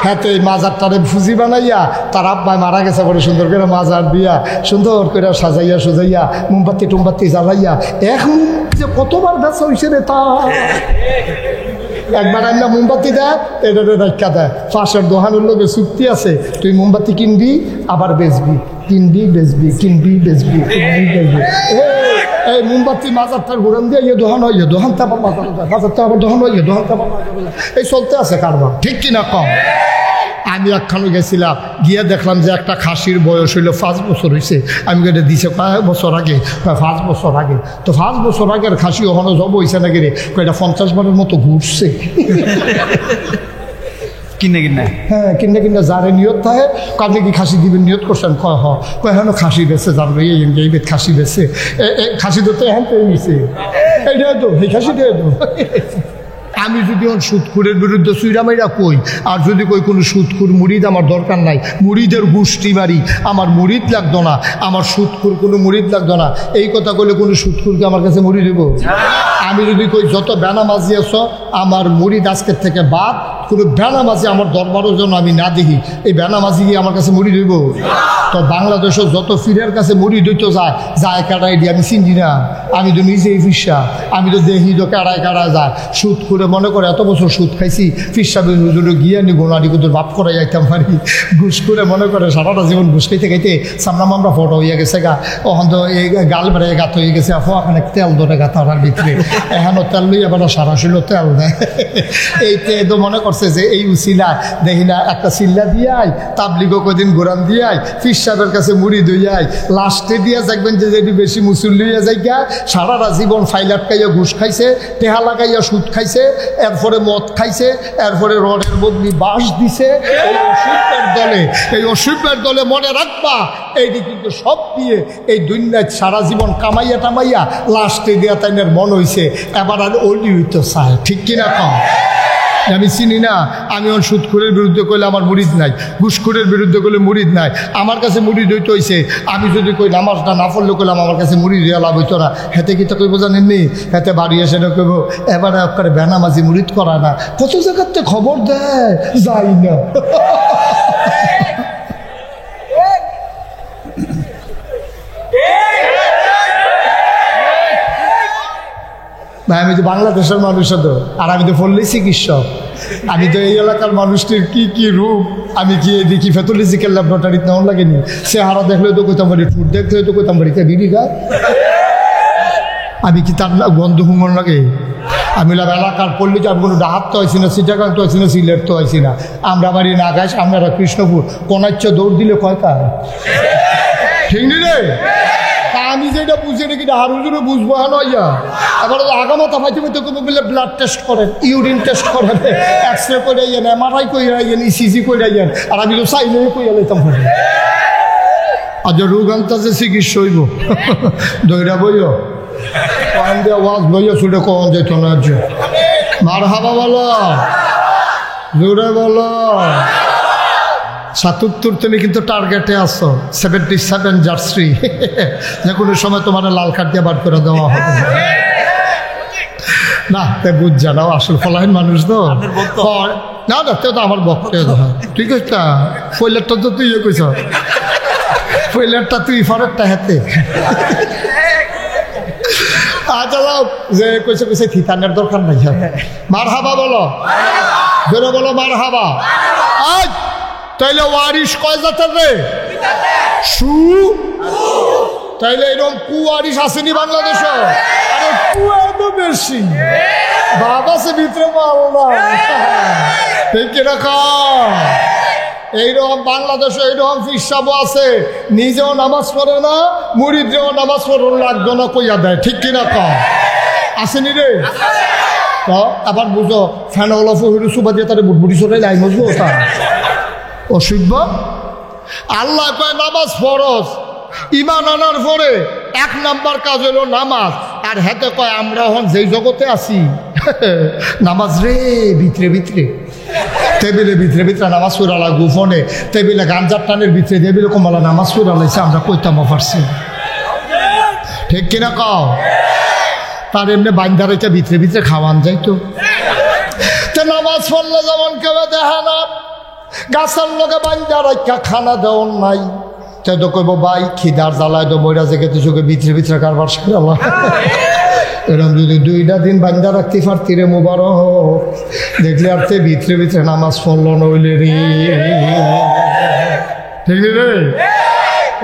হাতে এই মাজারটারে ফুজি বানাইয়া তার আব্বাই মারা গেছে বলে সুন্দর করে মাজার দিয়া সুন্দর করে সাজাইয়া সুজাইয়া মোমবাতি টুমবাতি জ্বালাইয়া এখন যে কতবার ব্যবসা হয়েছে রে তা একবার আমরা মোমবাতি দেয় এটা রাখা দেয় পাশের দোকানের লোকের চুক্তি আছে তুই মোমবাতি কিনবি আবার বেচবি কিনবি বেচবি কিনবি বেচবি কিনবি বেচবি এই মোমবাতি মাজারটার ঘুরান দিয়ে ইয়ে দোকান হয় দোকান তারপর মাজারটা আবার দোকান হয় দোকান তারপর এই চলতে আছে কারবার ঠিক কিনা কম আমি একখানে গেছিলাম গিয়ে দেখলাম যে একটা খাসির বয়স হইলো 5 বছর হয়েছে আমি এটা দিছে কয়েক বছর আগে 5 বছর আগে তো 5 বছর আগের খাসি ওখানে জব হয়েছে নাকি রে এটা 50 বারের মতো ঘুরছে কিনে কিনে হ্যাঁ কিনে কিনে যারে নিয়ত থাকে আপনি কি খাসি দিবেন নিয়ত করছেন কয় কয় হেন খাসি বেছে জানবে এই বেদ খাসি বেছে খাসি ধরতে এখন পেয়ে নিছে এইটা তো এই খাসি দিয়ে তো আমি যদি সুদখুরের বিরুদ্ধে সুইরামাইরা কই আর যদি কই কোনো সুদখুর মুরিদ আমার দরকার নাই মুরিদের গোষ্ঠী মারি আমার মুরিদ লাগতো না আমার সুদখুর কোনো মুরিদ লাগতো না এই কথা কইলে কোনো সুদখুরকে আমার কাছে মুড়ি দেব আমি যদি কই যত বেনামাজি আছো আমার মুরিদ আজকের থেকে বাদ কোনো বেনামাজি আমার দরবারও যেন আমি না দেখি এই বেনামাজি গিয়ে আমার কাছে মুড়ি দেব তো বাংলাদেশের যত ফিরের কাছে মুড়ি দিতে যায় কাটাই দিয়ে আমি চিনি না আমি তো নিজেই ফিসা আমি তো দেখি তো কাড়ায় যায় সুদ করে মনে করে এত বছর সুদ খাইছি ফিসাবের হুজুরে গিয়ে নি গোনারি কুতুর বাপ করে যাইতাম পারি ঘুষ করে মনে করে সারাটা জীবন ঘুষ খাইতে খাইতে সামনা মামরা ফটো হইয়া গেছে গা ওখান তো এই গাল বেড়ে গাত হয়ে গেছে ওখানে তেল ধরে গা তার ভিতরে এখানো তেল লইয়া বেড়া সারা ছিল তেল দেয় এইতে তো মনে করছে যে এই উচিলা দেখি না একটা চিল্লা দিয়াই তাবলিগো কদিন গোরান দিয়াই ফিস সাহেবের কাছে মুড়ি দইয়াই লাস্টে দিয়া দেখবেন যে যেটি বেশি মুসল্লি হয়ে যায় গা সারাটা জীবন ফাইল আটকাইয়া ঘুষ খাইছে টেহা লাগাইয়া সুদ খাইছে এরপরে মদ খাইছে এরপরে রডের বদলি বাঁশ দিছে এই অসুখের দলে মনে রাখবা এইটি কিন্তু সব দিয়ে এই দুনিয়ায় সারা জীবন কামাইয়া টামাইয়া লাস্টে দিয়া তাইনের মন হইছে এবার আর অলি হইতে চায় ঠিক কিনা কম আমি চিনি না আমি ওর সুদখোরের বিরুদ্ধে করলে আমার মুরিদ নাই ঘুষখোরের বিরুদ্ধে করলে মুরিদ নাই আমার কাছে মুরিদ হইতে হইছে আমি যদি কই নামাজটা না পড়লে করলাম আমার কাছে মুরিদ হইয়া লাভ হইতো না হেতে কি তো কইব জানেননি হেতে বাড়ি এসে না কইব এবারে আপনার বেনামাজি মুরিদ করা না কত জায়গাতে খবর দেয় যাই না ভাই আমি তো বাংলাদেশের মানুষ তো আর আমি তো বললেই চিকিৎসক আমি তো এই এলাকার মানুষটির কি কি রূপ আমি কি দেখি প্যাথোলজিক্যাল ল্যাবরেটরি তেমন লাগেনি সে হারা দেখলে তো কইতাম পারি টুট দেখলে তো কইতাম পারি বিড়ি গায় আমি কি তার গন্ধ হুমন লাগে আমি এলাকার পল্লী আমি কোনো ডাহাত তো হয়েছি না সিটাগাং তো হয়েছি না সিলেট তো হয়েছি না আমরা বাড়ি নাগাইশ আপনারা কৃষ্ণপুর কোনাচ্ছ দৌড় দিলে কয়কার ঠিক নি রে আমি যেটা বুঝি নাকি হারুজুরে বুঝবো হ্যাঁ নইয়া এবার আগামাতা পাইতে পাইতে করবো বলে ব্লাড টেস্ট করেন ইউরিন টেস্ট করেন এক্স রে করে আইয়েন এমআরআই করে আইয়েন ইসিজি করে আইয়েন আর আমি তো চাইলে কইয়া লাইতাম আর যে রোগ আনতে চিকিৎসা হইব দৈরা বইও কয়েন দিয়ে ওয়াজ বইয়া ছুটে কখন যেত না মার হাবা বলো জোরে বলো ৭৭ তুমি কিন্তু টার্গেটে আসো 77 জার্সি যে কোনো সময় তোমার লাল কার্ড দিয়ে বার করে দেওয়া হবে না তাই বুঝ জানাও আসল ফলাহীন মানুষ তো না না তো আমার বক্তব্য তুই কইতা ফইলারটা তো তুই কইছ ফইলারটা তুই ফরেরটা হাতে আচ্ছা যে কইছে কইছে থিতানের দরকার নাই মার হাবা বলো জোরে বলো মার হাবা আজ তাইলে ওয়ারিশ কয় জাতের রে সু তাইলে এরকম কুয়ারিশ আসেনি বাংলাদেশে আরে কুয়া তো বেশি বাবা সে ভিতরে মাল্লা ঠিক কিরকম এইরকম বাংলাদেশে এইরকম ফিসাবো আছে নিজেও নামাজ পড়ে না মুরিদরেও নামাজ পড়ুন লাগতো না কইয়া দেয় ঠিক কিরকম আসেনি রে তো আবার বুঝো ফ্যান হলো ফুহুরু সুবা দিয়ে তার বুটবুটি চলে লাই বুঝবো তা অসুখ আল্লাহ কয় নামাজ ফরজ ইমান আনার পরে 1 নাম্বার কাজ হলো নামাজ আর হেতে কয় আমরা এখন যেই জগতে আছি নামাজ রে ভিতরে ভিতরে টেবিলে ভিতরে ভিতরে নামাজ পড়ালা গোপনে টেবিলে গাঞ্জার টানের ভিতরে টেবিলে কমালা নামাজ পড়ালাইছে আমরা কইতাম পারছি ঠিক কিনা কও তার এমনি বাইন্দারাইতে ভিতরে ভিতরে খাওয়ান যাইতো তো নামাজ পড়লে যেমন কেউ দেখা না গাছের লগে বান্ধা রাখা খানা দেওয়ার নাই, তাই তো কইব ভাই খিদার জ্বালায় তো মইরা জেগে তো চোখে ভিতরে ভিতরে কারবার সারালাম। এরকম যদি 2টা দিন বান্ধা রাখতে পারতি রে মুবারক, দেখলে আর তে ভিতরে ভিতরে নামাজ পড়ল নইলে রে, ঠিক রে?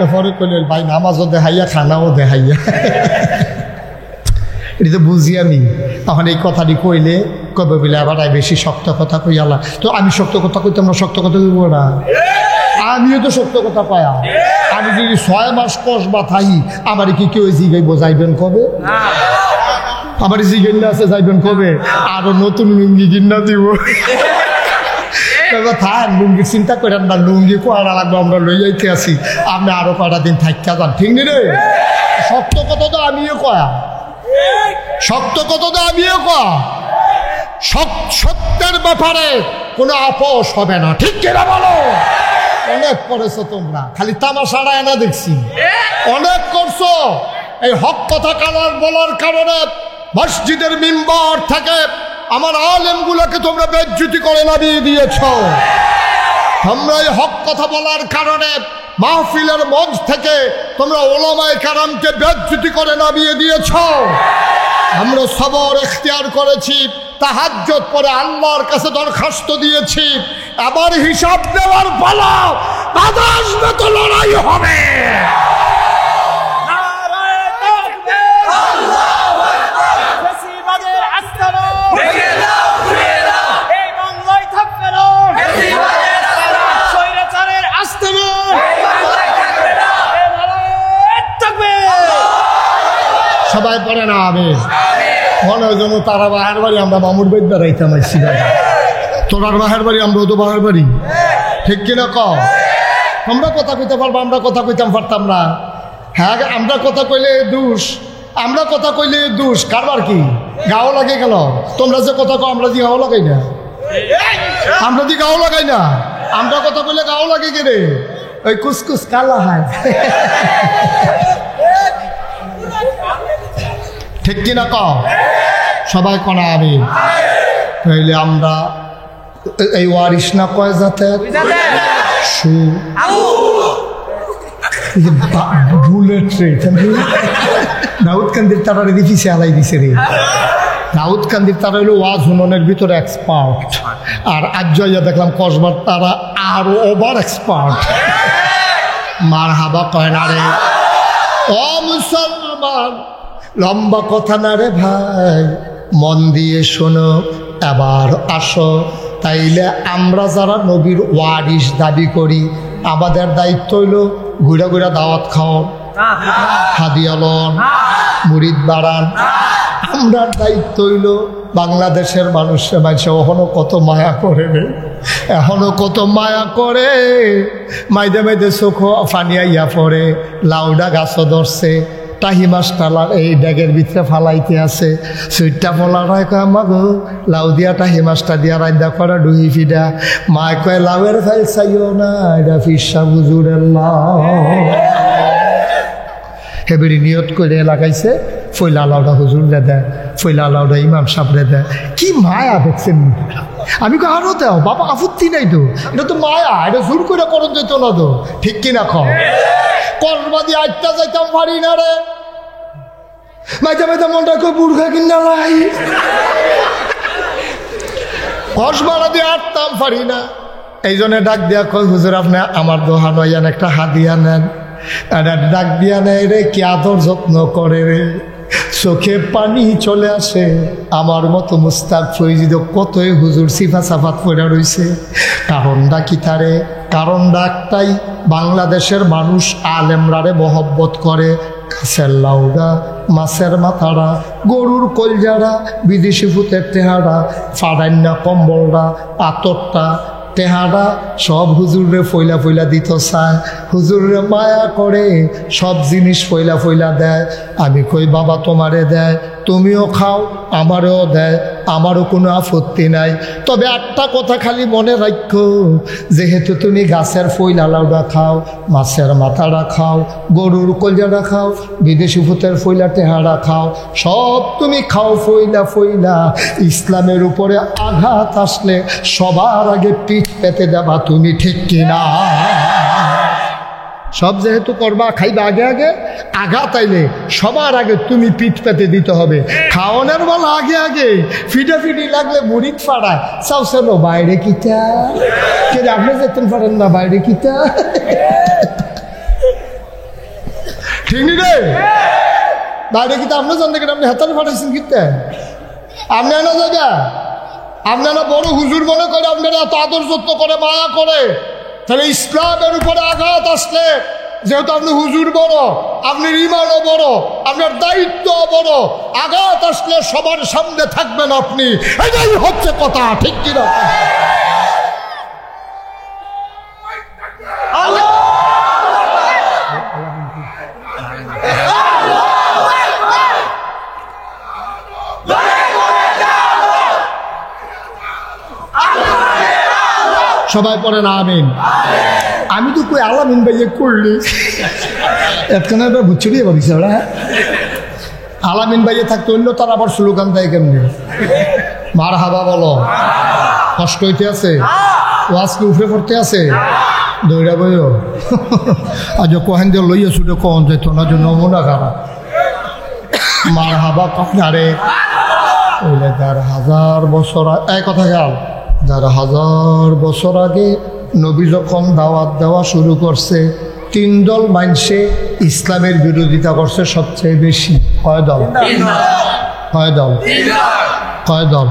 এরপরে কইলেন ভাই নামাজও দেখাইয়া খানাও দেখাইয়া, এটা তো বুঝি আমি। তখন এই কথাটি কইলে কবে বলে আবার বেশি শক্ত কথা কইয়ালা, তো আমি শক্ত কথা কইতাম না, শক্ত কথা কইব না, আমিও তো শক্ত কথা পায়া। আমি যদি 6 মাস কসবা থাই, আমার কি কেউ জিগাইব যাইবেন কবে? আমার জিগাইলে আছে যাইবেন কবে? আরো নতুন লুঙ্গি কিনা দিব। থাক লুঙ্গির চিন্তা করেন না, লুঙ্গি কোয়ারা লাগবে, আমরা লই যাইতে আসি, আপনি আরো কয়টা দিন থাকা যান, ঠিক নি রে? শক্ত কথা তো আমিও কয়া, শক্ত কথা তো আমিও কয়া। সত্যের ব্যাপারে কোনো আপোষ হবে না, ঠিক কিনা বলো? অনেক করেছো তোমরা, খালি তামাশাটা এনা দেখছি, অনেক করছো। এই হক কথা কালার বলার কারণে মসজিদের মিম্বার থেকে আমার আলেমগুলোকে তোমরা বেজ্জতি করে নামিয়ে দিয়েছ। তোমরা এই হক কথা বলার কারণে মাহফিলের মঞ্চ থেকে তোমরা ওলামায়ে কেরামকে বেজ্জতি করে নামিয়ে দিয়েছ। আমরা সবর এখতিয়ার করেছি, তাহাজ্জুদ পড়ে আল্লাহর কাছে দরখাস্ত দিয়েছি, আবার হিসাব দেওয়ার পালা, বাধা আসবে তো লড়াই হবে। সবাই পড়ে না আমি মনে হয় যেন তারা বাহের বাড়ি, আমরা মামুর বাড়ি বেড়াইতাম আসছি, তোরার বাহের বাড়ি, আমরাও তো বাহের বাড়ি, ঠিক কিনা ক? তোমরা কথা কইতে পারবো, আমরা কথা কইতাম পারতাম না? হ্যাঁ, আমরা কথা কইলে দোষ, আমরা কথা কইলে দোষ, কারবার কি গাও লাগে গেল? তোমরা যে কথা কো আমরা দি গাও লাগাই না, আমরা দি গাও লাগাই না, আমরা কথা কইলে গাও লাগে কে রে? ওই কুসকুস কালা হয়, ঠিক কিনা ক? সবাই কনা আমি তাইলে আমরা এই ওয়ারিস না কয় যাতে বুলেট রে দাউদ কান্দির তারা রে দিছে, আলাই দিছে রে। দাউদ কান্দির তারা হলো ওয়াজ হুননের ভিতরে এক্সপার্ট, আর আজ যাইয়া দেখলাম কসবার তারা আরো ওভার এক্সপার্ট। মার হাবা কয় না রে ও মুসলমান, লম্বা কথা না রে ভাই, মন দিয়ে শোনো, এবার আসো। তাইলে আমরা যারা নবীর ওয়ারিস দাবি করি, আমাদের দায়িত্ব হইল ঘুরা ঘুরা দাওয়াত খাও, হাদিয়া লন, মুরিদ বাড়ান। আমরা দায়িত্ব হইল বাংলাদেশের মানুষের মানুষ এখনো কত মায়া করে রে, এখনো কত মায়া করে, মাইদে মাইদে চোখ ফানিয়া ইয়া পড়ে, লাউডা গাছও ধরছে, টাহি মাছ টালার এই ড্যাগের ভিতরে ফালাইতে আছে, সুইটটা ফলার হয় কয় মাগো লাউ দিয়া টাহি মাছটা দিয়া রাইদা করা ডুহি ফিডা, মায় কয় লাউয়ের ফাইল চাইও না, এটা ফিসা বুজুরের লাউ। হেবেরি নিয়ত করে লাগাইছে, ফইলা লাউডা হুজুর রে দেয়, ফইলা লাউডা ইমাম সাহেবরে দেয়। কি মায়া দেখছেন? আমি কই আরো দেও বাবা, আপত্তি নাই তো, এটা তো মায়া, এটা জোর করে করণ যেত না তো, ঠিক কিনা খ? কসবা দিয়ে আটটা যাইতাম পারি না রে, মাইতে মাইতে মনটা কই বুড়খা কিনা লাই, কসবা দিয়ে আটতাম পারি না। এই জন্য ডাক দিয়া কই হুজুর আপনি আমার দোহা নয়ান একটা হাদিয়া নেন। ডাক দিয়া নেয় রে, কি আদর যত্ন করে রে, চোখে পানি চলে আসে। আমার মতো মুস্তাক ফৈজিদ কতই হুজুর সিফা সাফাত পড়া রয়েছে। কারণটা কি তারে? কারণটা একটাই, বাংলাদেশের মানুষ আলেমরারে মহব্বত করে। গাছের লাউডা, মাছের মাথারা, গরুর কলজারা, বিদেশি ফুতের টেহারা, ফাড়ান্না কম্বলরা, আতরটা টেহারা সব হুজুরে ফইলা ফইলা দিত চায়, হুজুরে মায়া করে সব জিনিস ফইলা ফইলা দেয়। আমি কই বাবা তোমারে দেয়, তুমিও খাও, আমারেও দেয়, আমারও কোনো আপত্তি নাই। তবে একটা কথা খালি মনে রাখো, যেহেতু তুমি গাছের ফইলা লাউডা খাও, মাছের মাথাটা খাও, গরুর কলজাটা খাও, বিদেশি ভূতের ফইলা টেহারা খাও, সব তুমি খাও ফইলা ফইলা, ইসলামের উপরে আঘাত আসলে সবার আগে পিঠ পেতে দেবা তুমি, ঠিক কিনা? সব যেহেতু করবা, খাইবা আগে আগে, আঘাত আইলে সবার আগে তুমি পিঠ পেতে দিতে হবে। খাওয়ানোর বলা আগে আগে, ফিটাফিটি লাগলে মুড়িদ ফাড়ায় চাওছেন বাইরে কিটা, কে আপনি যেতেন পারেন না বাইরে কিটা, ঠিক নি রে? বাইরে কিটা আপনি জানতে কেন? আপনি হাতালে ফাটাইছেন কিটা? আপনি না জায়গা, আপনারা বড় হুজুর মনে করে, আপনারা এত আদর যত্ন করে, মায়া করে, তাহলে ইসলামের উপরে আঘাত আসলে, যেহেতু আপনি হুজুর বড়, আপনার ইমানও বড়, আপনার দায়িত্ব বড়, আঘাত আসলে সবার সামনে থাকবেন আপনি, এটাই হচ্ছে কথা, ঠিক কিনা? সবাই পড়েন আমিন। আমি তো কই আলামিন ভাইয়ে করলি এতখানে এবার বুঝছি ভাবিস, আলামিন ভাইয়ে থাকতে অন্য তার আবার স্লোগান দেয় কেমনি? মার হাবা বলো, কষ্ট হইতে আছে, ওয়াজকে উঠে পড়তে আছে, দৌড়া বইও আজ কহেন দিয়ে লইয়া ছুটে কখন যাইতো না, যে নমুনা খারাপ। মার হাবা কারে ওইলে ১,৫০০ বছর এক কথা গেল, ১,৫০০ বছর আগে নবী যখন দাওয়াত দেওয়া শুরু করছে, ৩ দল মানছে ইসলামের বিরোধিতা করছে সবচেয়ে বেশি। কয় দল? কয় দল? কয় দল?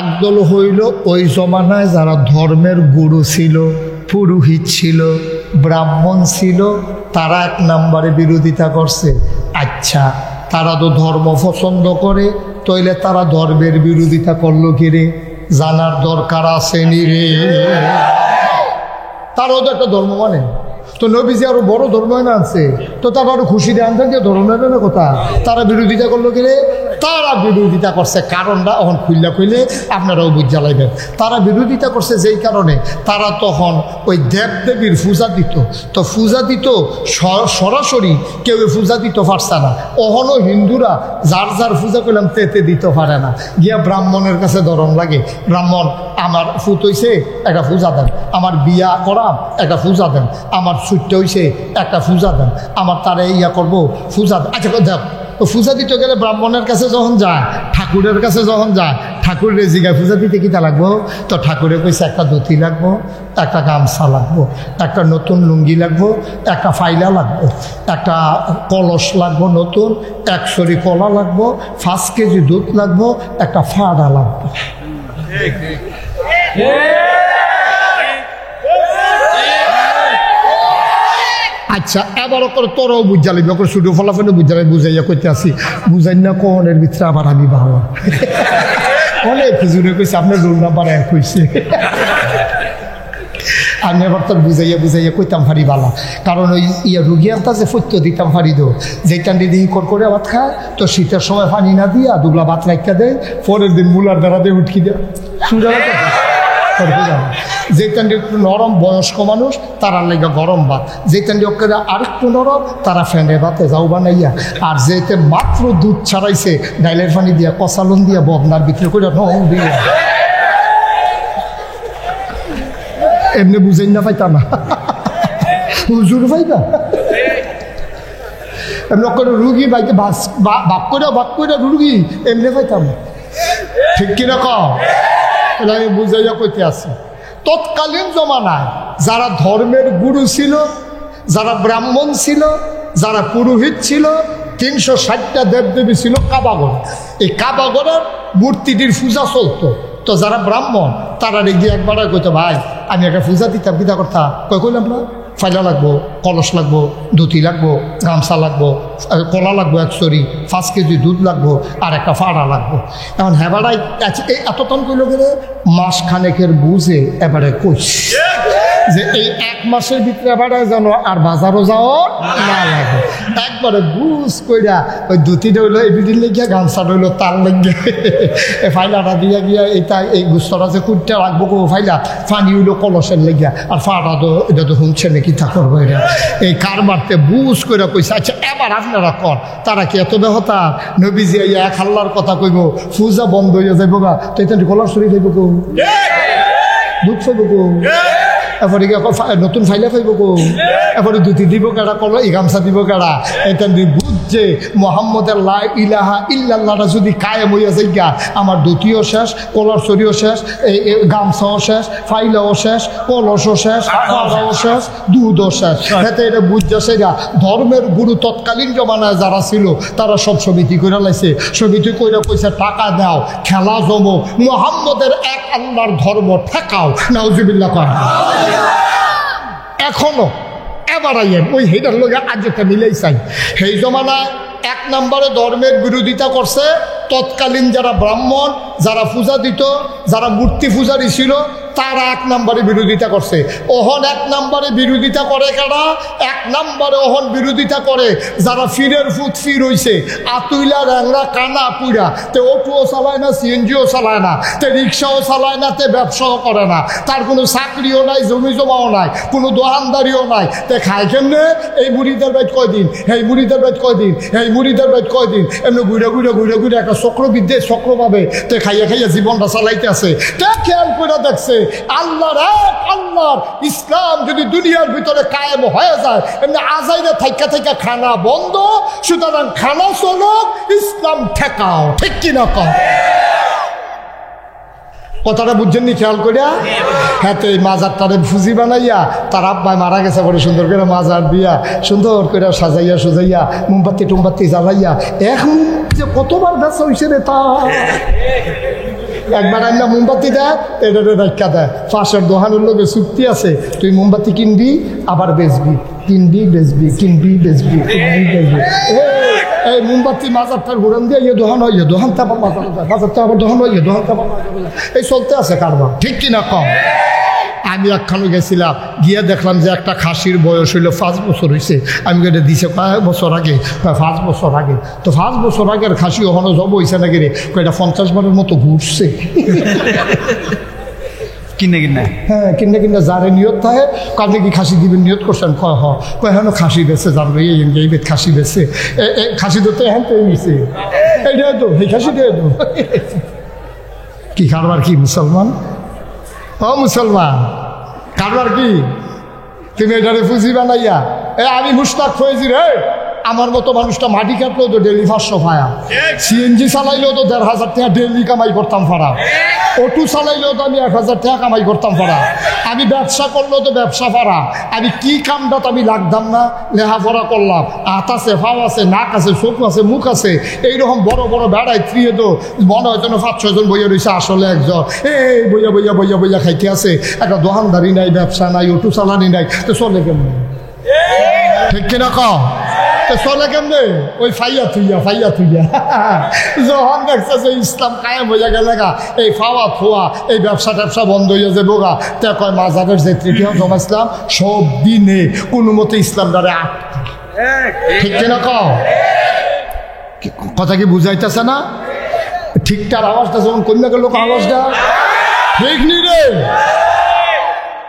একদল হইল ওই জমানায় যারা ধর্মের গুরু ছিল, পুরোহিত ছিল, ব্রাহ্মণ ছিল, তারা ১ নম্বরে বিরোধিতা করছে। আচ্ছা, তারা তো ধর্ম পছন্দ করে, তইলে তারা ধর্মের বিরোধিতা করলো কি রে? জানার দরকার আছে নি রে? তারাও তো একটা ধর্ম মানে, তো নবীজি আরো বড় ধর্ম না আনছে, তো তারা আরো খুশি দিয়ে আনতেন যে ধর্মের না কথা। তারা বিরোধিতা করলো কি রে? তারা বিরোধিতা করছে কারণটা এখন খুললে আপনারাও বুঝ জ্বালাইবেন। তারা বিরোধিতা করছে যেই কারণে, তারা তখন ওই দেবদেবীর পূজা দিত, তো পূজা দিত সরাসরি কেউ পূজা দিতে পারছে না। অহনও হিন্দুরা যার যার পূজা করলাম তেতে দিতে পারে না, গিয়া ব্রাহ্মণের কাছে ধরন লাগে, ব্রাহ্মণ আমার ফুট হইছে একটা পূজা দেন, আমার বিয়া করাম একটা পূজা দেন, আমার ছুটতে হইছে একটা পূজা দেন, আমার তারা ইয়া করবো পূজা দেন। আচ্ছা দেখ, তো পূজা দিতে গেলে ব্রাহ্মণের কাছে যখন যায়, ঠাকুরের কাছে যখন যায়, ঠাকুরের জিগায় পূজা দিতে কিটা লাগবো? তো ঠাকুরের কইছে একটা ধুতি লাগবো, একটা গামছা লাগবো, একটা নতুন লুঙ্গি লাগবো, একটা ফাইলা লাগবো, একটা কলস লাগবো নতুন, 1 সরি কলা লাগবো, 5 কেজি দুধ লাগবো, একটা ফাড়া লাগবো। আচ্ছা, এবারও করে তোরাও বুঝালি, ওকে শুধু ফলাফলে বুঝালি, বুঝাইয়া করতে আসি, বুঝাই না কনের ভিতরে আবার আমি ভালো অনেক হুজুরে কইছে আপনার রোল নাম্বার 1 হয়েছে। আমি এবার তোর বুঝাইয়া কইতাম পারি বালা, কারণ ওই রুগী একটা যে ফত্য দিতাম পারি দো, যেটা দিদি করে ভাত খায়, তো শীতের সময় পানি না দিয়া দুবলা ভাত রাখা দেয়, পরের দিন মুলার দ্বারা দিয়ে উঠকি দেয় সুন্দর। যেটান একটু নরম বয়স্ক মানুষ তারা লেগে গরম ভাত, যেটান ওকে আরেকটু নরম তারা ফ্যানের ভাতে যাও বানাইয়া, আর যেতে মাত্র দুধ ছাড়াইছে ডাইলের পানি দিয়া কষালন দিয়া বদনার ভিতরে করে নম দিয়া এমনি বুঝেই না পাইতা না হুজুর পাইবা এমনি করে রুগী বাইকে বাপ করে রুগী এমনি পাইতাম, ঠিক কিনা কম? আমি বুঝাইয়া কইতে আছি, তৎকালীন জমানায় যারা ধর্মের গুরু ছিল, যারা ব্রাহ্মণ ছিল, যারা পুরোহিত ছিল, 360টা দেবদেবী ছিল কাবাগর। এই কাবাগরের মূর্তিটির পূজা চলতো। তো যারা ব্রাহ্মণ তারা রেগে একবার কইতো, ভাই আমি একটা পূজা দিতাম, কিতা করতা? কইলাম না, ফাইলা লাগবো, কলস লাগবো, ধুতি লাগবো, গামছা লাগবো, কলা লাগবো 1 সরি, 5 কেজি দুধ লাগবো, আর একটা ফাড়া লাগবো। এখন হেবারাই এতক্ষণ কইল গেলে মাস খানেকের বুঝে এবারে কইস যে এই 1 মাসের ভিতরে বেড়ায় যেন আর বাজারও যাও না লাগে। একবারে বুঝ কইরা ওই দুটিটা হইলো এই দুদিন লেগিয়া, গামছা রইলো তার লেগিয়া, ফাইলাটা দিয়া গিয়া এইটা এই গুস্তরা যে কুটটা রাখবো কো ফাইলা, পানি হইলো কলসের লেগিয়া, আর ফাটা তো এটা তো শুনছে নাকি তা করবো এটা। এই কারবারতে বুঝ করে কইছে আচ্ছা এবার আপনারা কর। তারা কি এত দেহতা নবীজি এক আল্লাহর কথা কইব, পূজা বন্ধ হইয়া যাইব গা, তো এটা কলার শরীর যাইব কো, দুধ খাইব কো, এরপরে নতুন ফাইলা খাইব কো, এরপরে ধুতি দিব কেডা, কল এই গামছা দিব কেডা। এটা বুঝছে মোহাম্মদের লা ইলাহা ইল্লাল্লাহটা যদি কায়েম হইয়া যাই গা, আমার ধুতিও শেষ, কলার শরীরও শেষ, এই গামছাও শেষ, ফাইলাও শেষ, কলসও শেষ, খাওয়াও শেষ, দুধও শেষ। এতে এটা বুঝছে সেটা ধর্মের গুরু তৎকালীন জমানায় যারা ছিল তারা সব সমিতি করে লাইছে। সমিতি কইরা কইছে টাকা দাও, খেলা জমো, মোহাম্মদের এক আল্লাহর ধর্ম ঠেকাও। নাউজুবিল্লাহ কর। এখনো এবার আইয়েন ওই হেটার লোক আজ একটা মিলেই চাই। সেই জমানায় 1 নম্বরে ধর্মের বিরোধিতা করছে তৎকালীন যারা ব্রাহ্মণ, যারা পূজা দিত, যারা মূর্তি পূজারী ছিল, তারা 1 নম্বরে বিরোধিতা করছে। ওহন 1 নম্বরে বিরোধিতা করে কারা? 1 নম্বরে ওহন বিরোধিতা করে যারা ফিরের ফুট ফির হইছে, আতুইলা র্যাংরা কানা পুইরা, তে অটোও চালায় না, সিএনজিও চালায় না, তে রিক্সাও চালায় না, তে ব্যবসাও করে না, তার কোনো চাকরিও নাই, জমি জমাও নাই, কোনো দোকানদারিও নাই, তে খায় কেমনে? এই মুড়িদের বাইট কয়দিন, এই মুড়িদের বাইট কয়দিন, এই মুড়িদের বাইট কয়দিন, এমনি ঘুরে ঘুরে ঘুরে ঘুরে একটা চক্রবিদ্যে চক্রভাবে তে খাইয়া খাইয়া জীবনটা চালাইতে আছে। তে খেয়াল করে দেখছে আল্লাহর এক আল্লাহর ইসলাম যদি দুনিয়ার ভিতরে কায়েম হয়ে যায়, এমনি আজাইরে থাইকা থাইকা খানা বন্ধ, সুতরাং খানা চলো, ইসলাম ঠেকাও। ঠিক কিনা কম? কথাটা বুঝছেন নি? খেয়াল করিয়া হ্যাঁ, তো এই মাজারটারে ফুজি বানাইয়া তার আব্বাই মারা গেছে বড় সুন্দর করে মাজার দিয়া সুন্দর করে সাজাইয়া সুজাইয়া মোমবাতি টুমবাতি জ্বালাইয়া এখন যে কতবার ব্যবসা হয়েছে রে তা। একবার আইনা মোমবাতি দেয়, এটা রাখা দেয়, পাশের দোকানের লোকের চুক্তি আছে, তুই মোমবাতি কিনবি আবার বেচবি, কিনবি বেচবি, কিনবি বেচবি, কিনবি বেচবি। এই মোমবাতি মাজারটার ঘুরান দিয়ে ইয়ে দোকান হয়, দোকানটা আবার মাজার, মাজারটা আবার দোকান হয়, দোকানটা আবার মাজার, এই চলতে আছে কারবার। ঠিক কিনা কম? আমি একখানে গেছিলাম, গিয়ে দেখলাম যে একটা খাসির বয়স হইলো 5 বছর হয়েছে। আমি এটা দিছে কয়েক বছর আগে, 5 বছর আগে। তো 5 বছর আগের খাসি ওখানে জব হয়েছে নাকি রে, এটা 50 বারের মতো ঘুরছে। কিনে কিনে হ্যাঁ, কিনে কিনে যারে নিয়ত থাকে, আপনি কি খাসি দিবেন নিয়ত করছেন? কয় হ, কয় হেন খাসি বেছে জানবে, এই বেদ খাসি বেছে, খাসি ধরতে এখন তো নিছে, এইটা তো এই খাসি দিয়ে তো কি কারবার? কি মুসলমান? ও মুসলমান, কারবার কি? তুমি এটারে পুঁজি বানাইয়া আমি মুশতাক ফয়েজি রে, আমার মতো মানুষটা মাটি কাটলেও তো ডেলি 500 ফায়া, সিএনজি চালাইলেও তো 1500 টাকা ডেলি কামাই করতাম ফাড়া, অটো চালাইলেও তো আমি 1000 টাকা কামাই করতাম ফাড়া, আমি ব্যবসা করলেও তো ব্যবসা ফাড়া, আমি কি কামটাত আমি লাগতাম না, লেখাপড়া করলাম, হাত আছে, ফাও আছে, নাক আছে, চোখ আছে, মুখ আছে, এইরকম বড় বড় বেড়ায় ত্রিয়ে তো মনে হয় যেন 5-6 জন বইয়া রয়েছে, আসলে একজন এই বইয়া বইয়া বইয়া বইয়া খাইতে আছে, একটা দোকানদারি নাই, ব্যবসা নাই, অটো চালানি নাই, তো চলে কেমন? ঠিক কিনা কম? তো চলে কেমনে? ওই ফাইয়া থুইয়া যখন দেখছে যে ইসলাম কায়েম হইয়া গেলে গা, এই ফাওয়া থোয়া, এই ব্যবসা ট্যাবসা বন্ধ হইয়া যাবো গা, তে কয় মাজারের যে তৃতীয় জমাইছিলাম সব দিনে কোনো মতে ইসলাম দ্বারা আটকা। ঠিক কিনা কম? কথা কি বুঝাইতেছে না? ঠিকঠাক আওয়াজটা যখন কন্যা গেল আওয়াজটা ঠিক নি রে?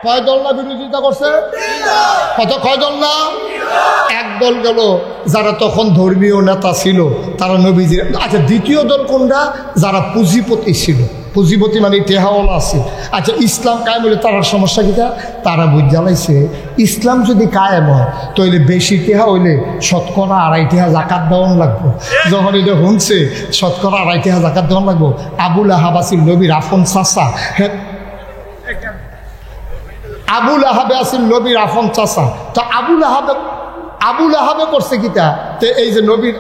কয় দল না বিরোধিতা করছে? কত কয় দল না? একদল গেল যারা তখন ধর্মীয় নেতা ছিল, তারা নবীজির। আচ্ছা, দ্বিতীয় দল কোনটা? যারা পুঁজিপতি ছিল, পুঁজিপতি মানে টেহাওয়ালা আছে। আচ্ছা, ইসলাম কায়েম হলে তার সমস্যা কিটা? তারা বুঝ জ্বালাইছে ইসলাম যদি কায়েম হয় তাহলে বেশি টেহা হইলে 2.5 টাকা জাকাত দেওয়ান লাগবো। যখন এটা শুনছে 2.5 টাকা জাকাত দেওয়ান লাগবো, আবুল আহাব আছিল নবীর আপন চাচা। হ্যাঁ, আবুল আহাবে আছিল নবীর আপন চাচা। তো আবুল আহাবে করছে কিটা? তো এই যে নবীর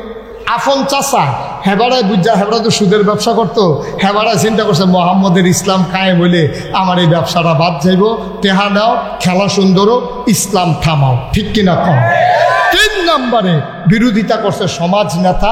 আপন চাচা, হেবারায় বুঝা, হেবারা তো সুদের ব্যবসা করতো, হেবারায় চিন্তা করছে মোহাম্মদের ইসলাম কায়েম হইলে আমার এই ব্যবসাটা বাদ যাইব, টেহা নাও, খেলা সুন্দরও, ইসলাম থামাও। ঠিক কিনা কম? তিন নম্বরে বিরোধিতা করছে সমাজ নেতা,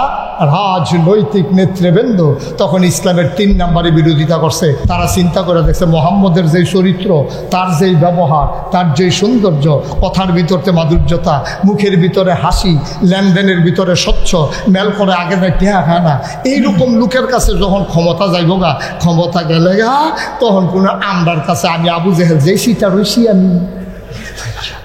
রাজনৈতিক নেতৃবৃন্দ। তখন ইসলামের তিন নম্বরে বিরোধিতা করছে। তারা চিন্তা করে দেখছে মোহাম্মদের যেই চরিত্র, তার যেই ব্যবহার, তার যেই সৌন্দর্য, কথার ভিতরে মাধুর্যতা, মুখের ভিতরে হাসি, লেনদেনের ভিতরে স্বচ্ছ, মেল করে আগে টেহা খায় না, এইরকম লোকের কাছে যখন ক্ষমতা যাইব গা, ক্ষমতা গেলে গা, তখন কোনো আমরার কাছে আমি আবু জেহেল যেই সিটা রয়েছি, আমি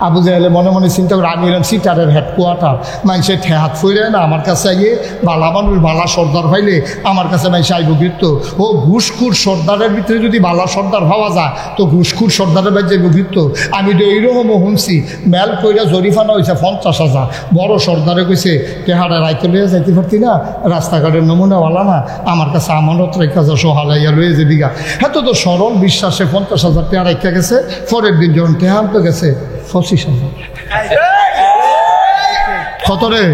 আবু জাহেলে মনে মনে চিন্তা করে আমি এলাম সিটারের হেডকোয়ার্টার, মানুষে ঠেহাত ফুইরে না আমার কাছে আইয়ে বালা মানুষ বালা সর্দার ভাইলে আমার কাছে মানুষ আইব বৃত্ত। ও ঘুষখুর সর্দারের ভিতরে যদি বালা সর্দার ভাবা যায় তো ঘুষখুর সর্দারের বাইর যাইব বৃত্ত। আমি তো এইরকমও শুনছি মেল কইরা জরিফানা হয়েছে 50,000। বড় সর্দারে কইছে টেহারা রাইতে লইয়া যাইতে পারতি না, রাস্তাঘাটের নমুনাওয়ালা না, আমার কাছে আমানত রেখা যা সহালাইয়া লইয়া যাবি গা। হ্যাঁ তো সরল বিশ্বাসে 50,000 টেহা রেখা গেছে। পরের দিন যখন টেহা আনতে গেছে 25,000। কত রে?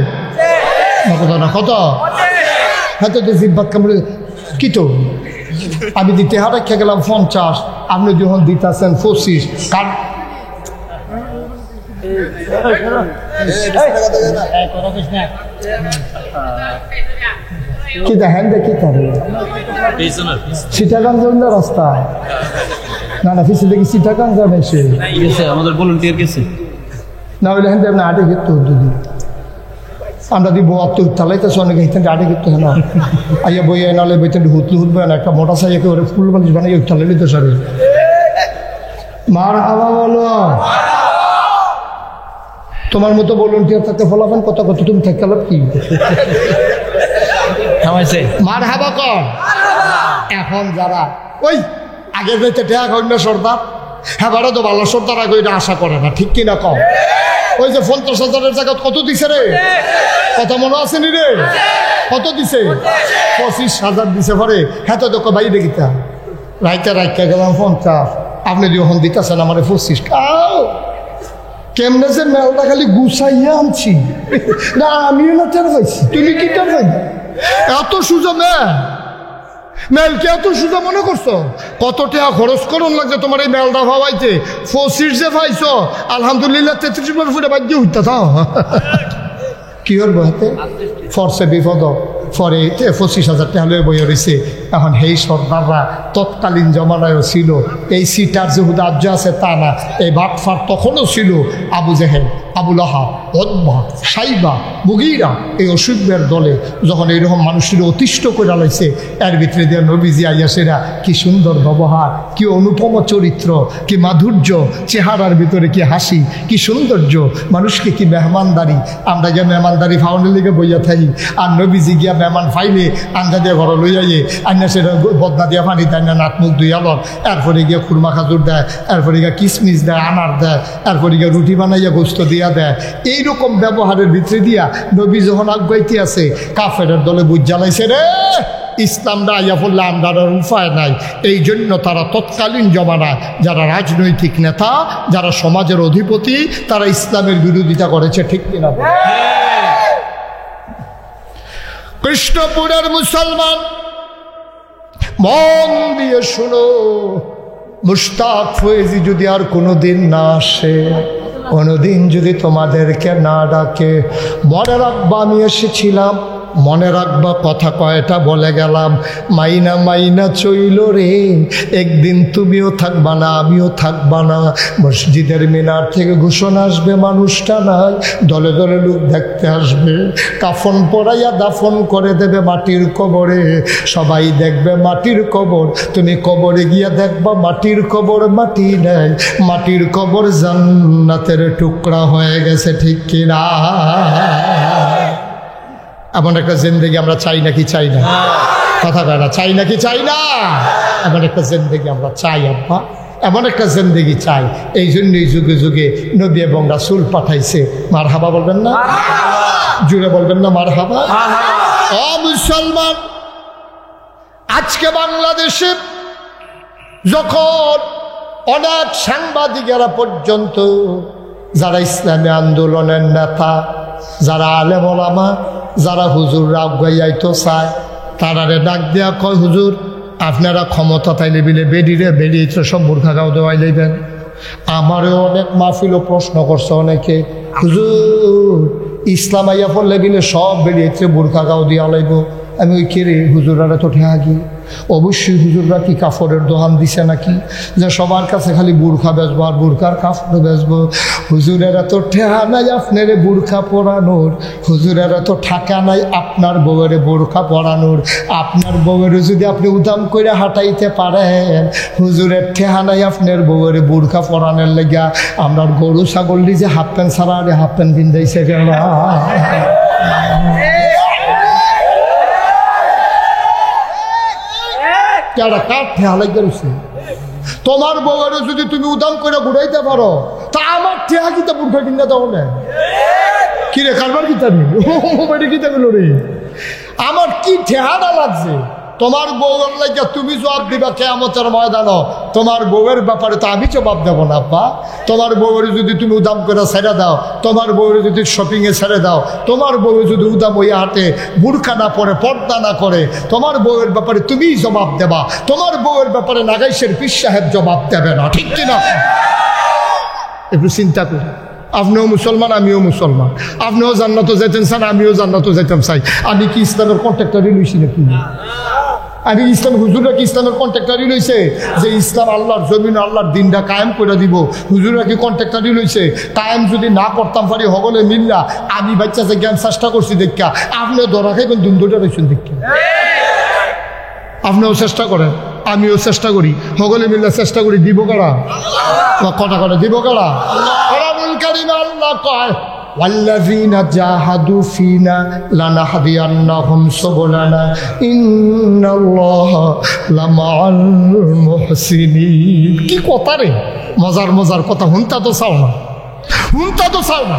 না কত? হ্যাঁ তো জিব্বাত কামড়ে কি তো আমি দিতে হারা খেয়ে গেলাম 50, আপনি যখন দিতেছেন 25। কার কি দেখেন দেখি তার সিটাগাং যাবেন না রাস্তা? না না ফিসে দেখি সিটাগাং যাবেন সে আমাদের ভলান্টিয়ার গেছে না হইলে হেন আপনি আটে গেত যদি আমরা দিব আত্মীয় চালাইতেছে অনেকে হিতেন আটে গেত না আইয়া বইয়া নালে বইতেন হুতবে না একটা মোটর সাইকেল ওরে ফুল বালিশ বানাই চালাই নিতে সারে মার হাওয়া বলো। তোমার মতো ভলান্টিয়ার থাকতে ফলাফল কত কত তুমি থাকতে লাভ কি? মার হাবা কর। এখন যারা ওই আগের যাইতে ঠেয়া করেন না সর্দার, হ্যাঁ বারো তো ভালো সর্দার আগে ওইটা আশা করে না, ঠিক কিনা কম? ওই যে 50,000 জায়গা কত দিছে রে? কত মনে আছে নি রে? কত দিছে? 25,000 দিছে পরে। হ্যাঁ তো তোকে বাইরে গিতা রাইতে রাইতে গেলাম 50, আপনি যখন দিতেছেন আমার 25। কাও কেমনে যে মেলটা খালি গুছাইয়া আনছি না, আমিও না টের পাইছি, তুমি কি টের পাই? এত সুজা মেলকে এত সুজা মনে করছো? কত টাকা খরচ করুন লাগছে তোমার এই মেলটা ভাবাইতে? 25 যে পাইছো আলহামদুলিল্লাহ 33 ফুটে বাদ দিয়ে উঠতে থাও। কি করবো হাতে ফরসে বিপদ পরে 25,000 টাকা লয়ে বইয়ে রয়েছে। এখন সেই সর্দাররা তৎকালীন জমানায়ও ছিল, এই সিটার যে হুদার্য আছে তা না, এই বাটফার তখনও ছিল। আবু জেহেল, আবু লাহাব, উতবা, সাইবা, মুগীরা এই অসুখের দলে যখন এইরকম মানুষের অতিষ্ঠ করে লাইছে, এর ভিতরে দিয়ে নবীজি আইয়াসেরা কি সুন্দর ব্যবহার, কি অনুপম চরিত্র, কি মাধুর্য, চেহারার ভিতরে কি হাসি, কি সৌন্দর্য, মানুষকে কি মেহমানদারি। আমরা যে মেহমানদারি ফাউনের লিগে বইয়া থাকি, আর নবীজি গিয়া মেহমান ফাইলে আঞ্জা দিয়ে ঘর লইয়া আন্না সেটা বদনা দিয়া পানি দেয় না, নাক মুখ ধুইয়া লন, এরপরে গিয়া খুরমা খাজুর দেয়, এরপরে গিয়া কিশমিশ দেয়, আনার দেয়, এরপরে গিয়া রুটি বানাইয়া গোস্ত দিয়া দেয়। এইরকম ব্যবহারের ভিতরে দিয়া নবী যখন আগাইতে আছে, কাফেরের দলে বুঝ জ্বালাইছে রে ইসলামটা আইয়া পড়লে আমরা উপায় নাই। এই জন্য তারা তৎকালীন জমানায় যারা রাজনৈতিক নেতা, যারা সমাজের অধিপতি, তারা ইসলামের বিরোধিতা করেছে, ঠিক কিনা? কৃষ্ণপুরের মুসলমান মন দিয়ে শুনো, মুশতাক ফয়েজি যদি আর কোনোদিন না আসে, কোনোদিন যদি তোমাদেরকে না ডাকে, মনে রাখবা আমি এসেছিলাম, মনে রাখবা কথা কয়টা বলে গেলাম, মাইনা মাইনা চইল রে, একদিন তুমিও থাকবা না আমিও থাকবা না। মসজিদের মিনার থেকে ঘোষণা আসবে, মানুষটা নাই, দলে দলে লোক দেখতে আসবে, কাফন পরাইয়া দাফন করে দেবে মাটির কবরে, সবাই দেখবে মাটির কবর, তুমি কবরে গিয়া দেখবা মাটির কবর মাটি নেই, মাটির কবর জান্নাতের টুকরা হয়ে গেছে, ঠিক কিনা? এমন একটা জিন্দেগি আমরা চাই নাকি চাই না? কথা কয় না, চাই নাকি চাই না? এমন একটা জিন্দেগি আমরা চাই আব্বা, এমন একটা জিন্দেগি চাই। এই জন্যই যুগে যুগে নবী এবং রাসূল পাঠাইছে। মার হাবা বলবেন না? জুড়ে বলবেন না মার হাবা? ও মুসলমান, আজকে বাংলাদেশে যখন অনেক সাংবাদিকেরা পর্যন্ত, যারা ইসলামী আন্দোলনের নেতা, যারা আলেম ওলামা, যারা হুজুররা আগাইতো চায়, তারারে ডাক দেয়া কয়, হুজুর আপনারা ক্ষমতা তাইলে বিলে বেডিরে বেরিয়ে সব মূর্খা গাও দেওয়াই লইবেন। আমারও অনেক মাহফিলও প্রশ্ন করছে অনেকে, হুজুর ইসলাম আইয়া পড়লে বিলে সব বেরিয়েছে বোরখা গাও দিয়া লাইব। আমি ওই কেড়ে হুজুরারা তো ঠেহাগি, অবশ্যই হুজুররা কি কাপড়ের দোকান দিছে নাকি যে সবার কাছে খালি বোরখা বেচবো আর বোরখার কাপড় বেচবো? হুজুরেরা তো ঠেহা নাই আপনারে বোরখা পরানোর, হুজুরেরা তো ঠাকা নাই আপনার বউয়েরে বোরখা পরানোর। আপনার বউয়েরে যদি আপনি উদাম করে হাঁটাইতে পারেন, হুজুরের ঠেহা নাই আপনার বউয়েরে বোরখা পরানোর লেগা। আপনার গরু ছাগল যে হাফ প্যান্ট ছাড়া আরে হাফ প্যান্ট পিন্ধাইছে কেন? তোমার বউয়ের যদি তুমি উদাম করে ঘুরাইতে পারো তা আমার ঠেহা কিতা বুর্খা কিনা দাও না? কিরে কারবার কিতা কিতা গেল রে? আমার কি ঠেহাটা লাগছে? তোমার বউয়ের লাগিয়া তুমি জবাব দিবা কিয়ামতের ময়দানে। তোমার বউয়ের ব্যাপারে তো আমি জবাব দেব না আব্বা। তোমার বউয়ের যদি তুমি উদাম করে ছেড়ে দাও, তোমার বউয়ের যদি শপিংয়ে ছেড়ে দাও, তোমার বউ যদি উদাম ওই হাটে বুরকা না পরে পর্দা না করে, তোমার বউয়ের ব্যাপারে তুমিই জবাব দেবা। তোমার বউয়ের ব্যাপারে নাগাইশের পীর সাহেব জবাব দেবে না, ঠিক কিনা? একটু চিন্তা করি। আপনিও মুসলমান, আমিও মুসলমান। আপনিও জান্নাতে যাইতেন চান, আমিও জান্নাতে যাইতাম চাই। আমি কি ইসলামের কন্ট্রাক্টরই লইছি নাকি? আমি ইসলাম হুজুররা কি ইসলামের কন্ট্রাক্টরই লইছে যে ইসলাম আল্লাহর জমিন আল্লাহর দিনটা কায়েম করে দিব? হুজুররা কি কন্ট্রাক্টরই লইছে? কায়েম যদি না করতাম পারি হগলে মিল্লা আমি বাচ্চা যে জ্ঞান চেষ্টা করছি দেখা, আপনিও ধরা খাইবেন দুমদুটা রয়েছেন দেখা। আপনিও চেষ্টা করেন, আমিও চেষ্টা করি, হগলে মিল্লা চেষ্টা করি। দিব কারা? কটা করে দিব কারা? আল্লাহ কয় ওয়াল্লাযীনা জাহাদু ফীনা লানাহদিয়ান্নাহুম সুবুলানা ইন্নাল্লাহা লামাআল মুহসিনিন। কি কথা রে, মজার মজার কথা। হুনতা তো চাও না, হুনতা তো চাও না।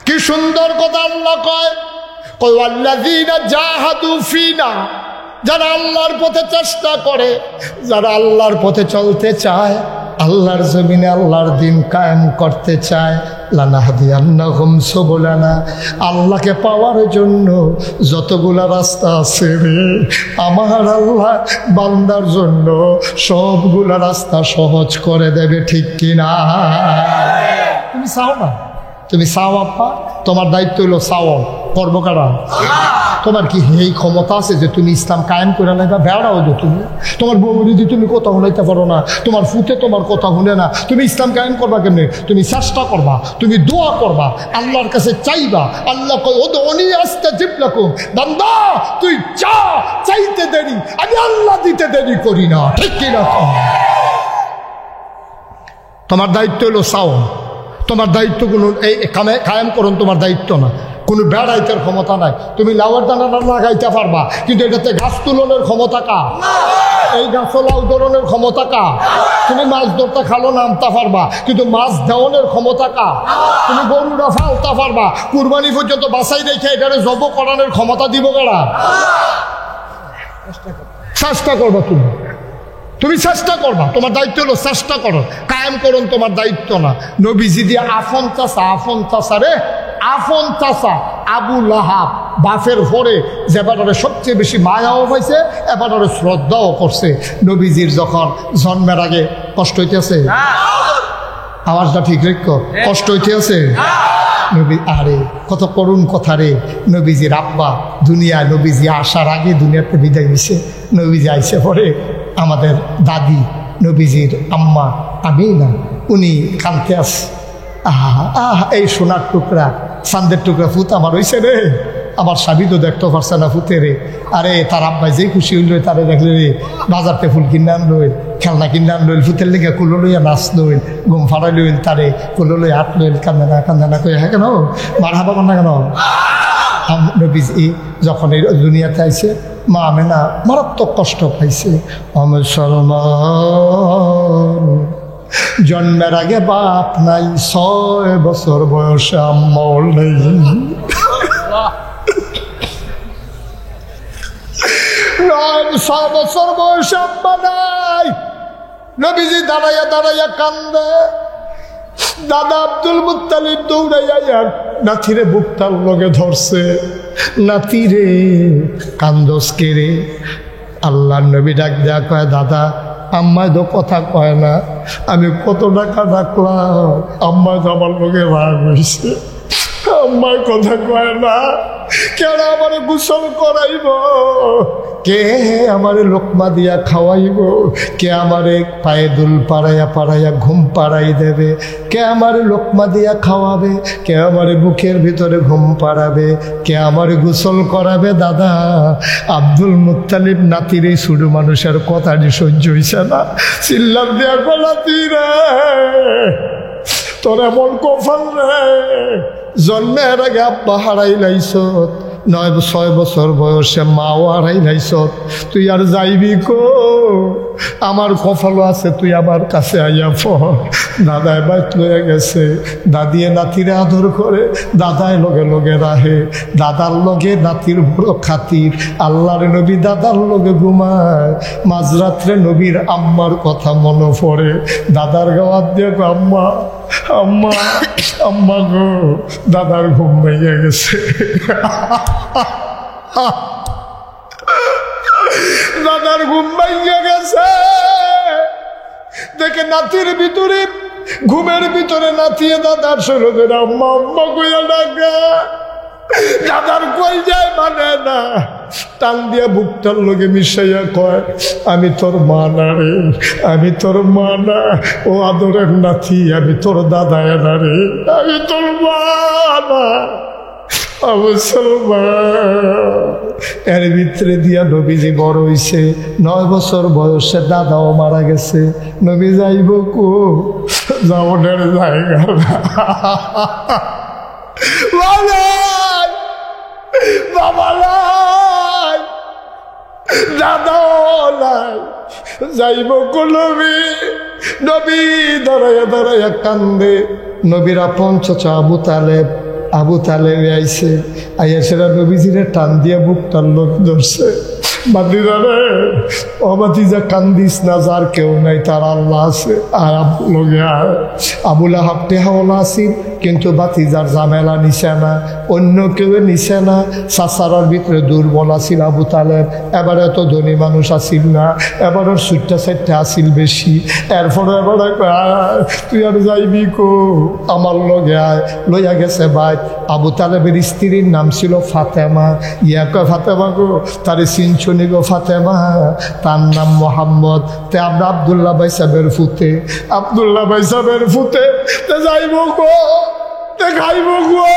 কি সুন্দর কথা আল্লাহ কয়, ওয়াল্লাযীনা জাহাদু ফীনা, যারা আল্লাহর পথে চেষ্টা করে, যারা আল্লাহর পথে চলতে চায়, আল্লাহর জমিনে আল্লাহর দিন কায়েম করতে চায়, লানাহদিয়ান্নাহুম সুবুলানা, আল্লাহকে পাওয়ার জন্য যতগুলা রাস্তা আছে রে আমার আল্লাহ বান্দার জন্য সবগুলা রাস্তা সহজ করে দেবে, ঠিক কিনা? তুমি চাও না? তুমি চাও আব্বা? তোমার দায়িত্ব হলো চাও, করবো কারা? তোমার কি এই ক্ষমতা আছে যে তুমি ইসলাম কায়েম করে নেবা? বেড়াও যে তুমি, তোমার বউ যদি তুমি কথা শুনাইতে পারো না, তোমার ফুটে তোমার কথা শুনে না, তুমি ইসলাম কায়েম করবা কেমনে? তুমি চেষ্টা করবা, তুমি দোয়া করবা, আল্লাহর কাছে চাইবা। আল্লাহ কই উদউনি আস্তাজিব লাকুম, বান্দা তুই চা, চাইতে দেরি আমি আল্লাহ দিতে দেরি করি না, ঠিক কি না? তোমার দায়িত্ব হলো চাও, তোমার দায়িত্ব কোনো এই কায়েম করুন তোমার দায়িত্ব না। কোনো বেড়াইতের ক্ষমতা নাই। তুমি লাউয়ের দানাটা লাগাইতে পারবা, কিন্তু এটাতে গাছ তুলনের ক্ষমতা কা? এই গাছ লাউ ধরনের ক্ষমতা কা? তুমি মাছ ধরতে খালো নামতে পারবা, কিন্তু মাছ দেওয়ানের ক্ষমতা কা? তুমি গরুটা ফালতে পারবা, কুরবানি পর্যন্ত বাছাই রেখে এটারে জব করানোর ক্ষমতা দিব কারা? চেষ্টা করবা তুমি, তুমি চেষ্টা করবা। তোমার দায়িত্ব হলো চেষ্টা করো, কায়েম করুন তোমার দায়িত্ব না। নবীজি দিয়ে আফন চাষা রে, আফন চাষা আবু লাহাব, বাফের পরে যে ব্যাপারে সবচেয়ে বেশি মায়াও হয়েছে, এবারে শ্রদ্ধাও করছে। নবীজির যখন জন্মের আগে কষ্ট হইতেছে, আওয়াজটা ঠিক রেখো, কষ্ট হইতেছে নবী, আরে কত করুণ কথা রে। নবীজির আব্বা দুনিয়ায়, নবীজি আসার আগে দুনিয়াতে বিদায় নিছে। নবীজি আইসে পরে আমাদের দাদি নবীজির আম্মা আমিনা, উনি কাঁদতে আস, এই সোনার টুকরা, চান্দের টুকরা ফুত আমার হইছে রে। আমার স্বামী তো দেখতে পারছে না ফুতে রে। আরে তার আব্বাই যে খুশি হইল, তারে দেখলে রে বাজারতে ফুল কিনে আনলইল, খেলনা কিনে আনলইল, ফুতের লেগে কুলো লইয়া নাচ লইল, ঘুম ফাড়াই লইল, তারে কুলো লইয়া হাত লইল, কান্দে না কই হ্যাঁ কেন মার হাবা কান্না কেন? নবীজি যখন এই দুনিয়াতে আইছে, মা আমেনা মারাত্মক কষ্ট পাইছে। মুসলমান জন্মের আগে বাপ নাই, 6 বছর বয়সে আম্মাও নেই। 6 বছর বয়সে আম্মা নাই। নবীজি দাঁড়াইয়া কান্দে। দাদা আব্দুল মুত্তালিব দৌড়াইয়া নাতিরে বুকটার লগে ধরছে, নাতিরে কান্দস কে রে? আল্লাহর নবী ডাক দেয়া কয়, দাদা আম্মায় তো কথা কয় না, আমি কত টাকা ডাকলাম, আম্মায় তো আমার লোকে রাগ হয়েছে, আম্মার কথা কয় না, কেন আমার গোসল করাইব, কে আমারে লোকমা দিয়া খাওয়াইব, কে আমারে পায়ে দুল পাড়াইয়া পাড়াইয়া ঘুম পাড়াই দেবে, কে আমারে লোকমা দিয়া খাওয়াবে, কে আমারে বুকের ভিতরে ঘুম পাড়াবে, কে আমারে গোসল করাবে। দাদা আব্দুল মুত্তালিব নাতির এই ছোট মানুষের কথাটি সহ্য হইছে না, চিল্লাম দিয়া গলাতি রে, তোর এমন কপাল রে, জন্মের আগে আব্বা হারাই লাইছত, 9-6 বছর বয়সে মাও হারাই লাইছত, তুই আর যাইবি কো, আমার কপালও আছে, তুই আমার কাছে আইয়া পড়। দাদায় বাইত লয়ে গেছে, দাদিয়ে নাতিরে আদর করে, দাদায় লগে লগে রাহে, দাদার লগে নাতির বড় খাতির। আল্লাহর নবী দাদার লগে ঘুমায়, মাঝরাত্রে নবীর আম্মার কথা মনে পড়ে, দাদার গাওয়াত দিয়ে আম্মা আম্মা আম্মা গো, দাদার ঘুম ভেঙে গেছে, দাদার ঘুম ভেঙে গেছে দেখে নাতির ভিতরে, ঘুমের ভিতরে নাতিয়ে দাদার শরীরে আম্মা আম্মা কইয়া ডাকা, দাদার কই যায় মানে না, টান দিয়া বুকটার লগে মিশাইয়া কয়, আমি তোর মা না রে, আমি তোর মা না, ও আদরের নাতি, আমি তোর দাদা না রে, আমি তোর মা না। এর ভিতরে দিয়া নবীজি বড় হইছে, 9 বছর বয়সে দাদাও মারা গেছে, নবী যাইব কো, যাওয়ার জায়গা বাবা নাই, দাদাও নাই, যাইব কো নবী, নবী দাঁড়াইয়া দাঁড়াইয়া কান্দে। নবীর আপন চাচা আবু তালেব আইছে, আইয়া সেরা নবীজিরে টান দিয়া বুকটার লোক ধরছে, বাতিজারে ও বাতিজা কান্দিস না, যার কেউ নাই তার আল্লাহ আছে, আর লগে আবুল আহাব টেহাওয়ালা আসিল, কিন্তু বাতিজার ঝামেলা নিছে না, অন্য কেউ নিছে না। চাচারার ভিতরে দুর্বল আসিল আবু তালেব, এবার এত ধনী মানুষ আসিল না, এবার সুট্টা সাইটটা আসিল বেশি। এরপরে এবারে তুই আর যাইবি কো, আমার লগে আয়, লইয়া গেছে ভাই। আবু তালেবের স্ত্রীর নাম ছিল ফাতেমা, ইয়া কয় ফাতেমা গো, তারে চিনছনি গো ফাতেমা, তার নাম মোহাম্মদ। তে আমরা আবদুল্লাহ ভাই সাহেবের ফুতে, আবদুল্লাহ ভাই সাহেবের ফুতে, তে যাইব গো, তে খাইব গো,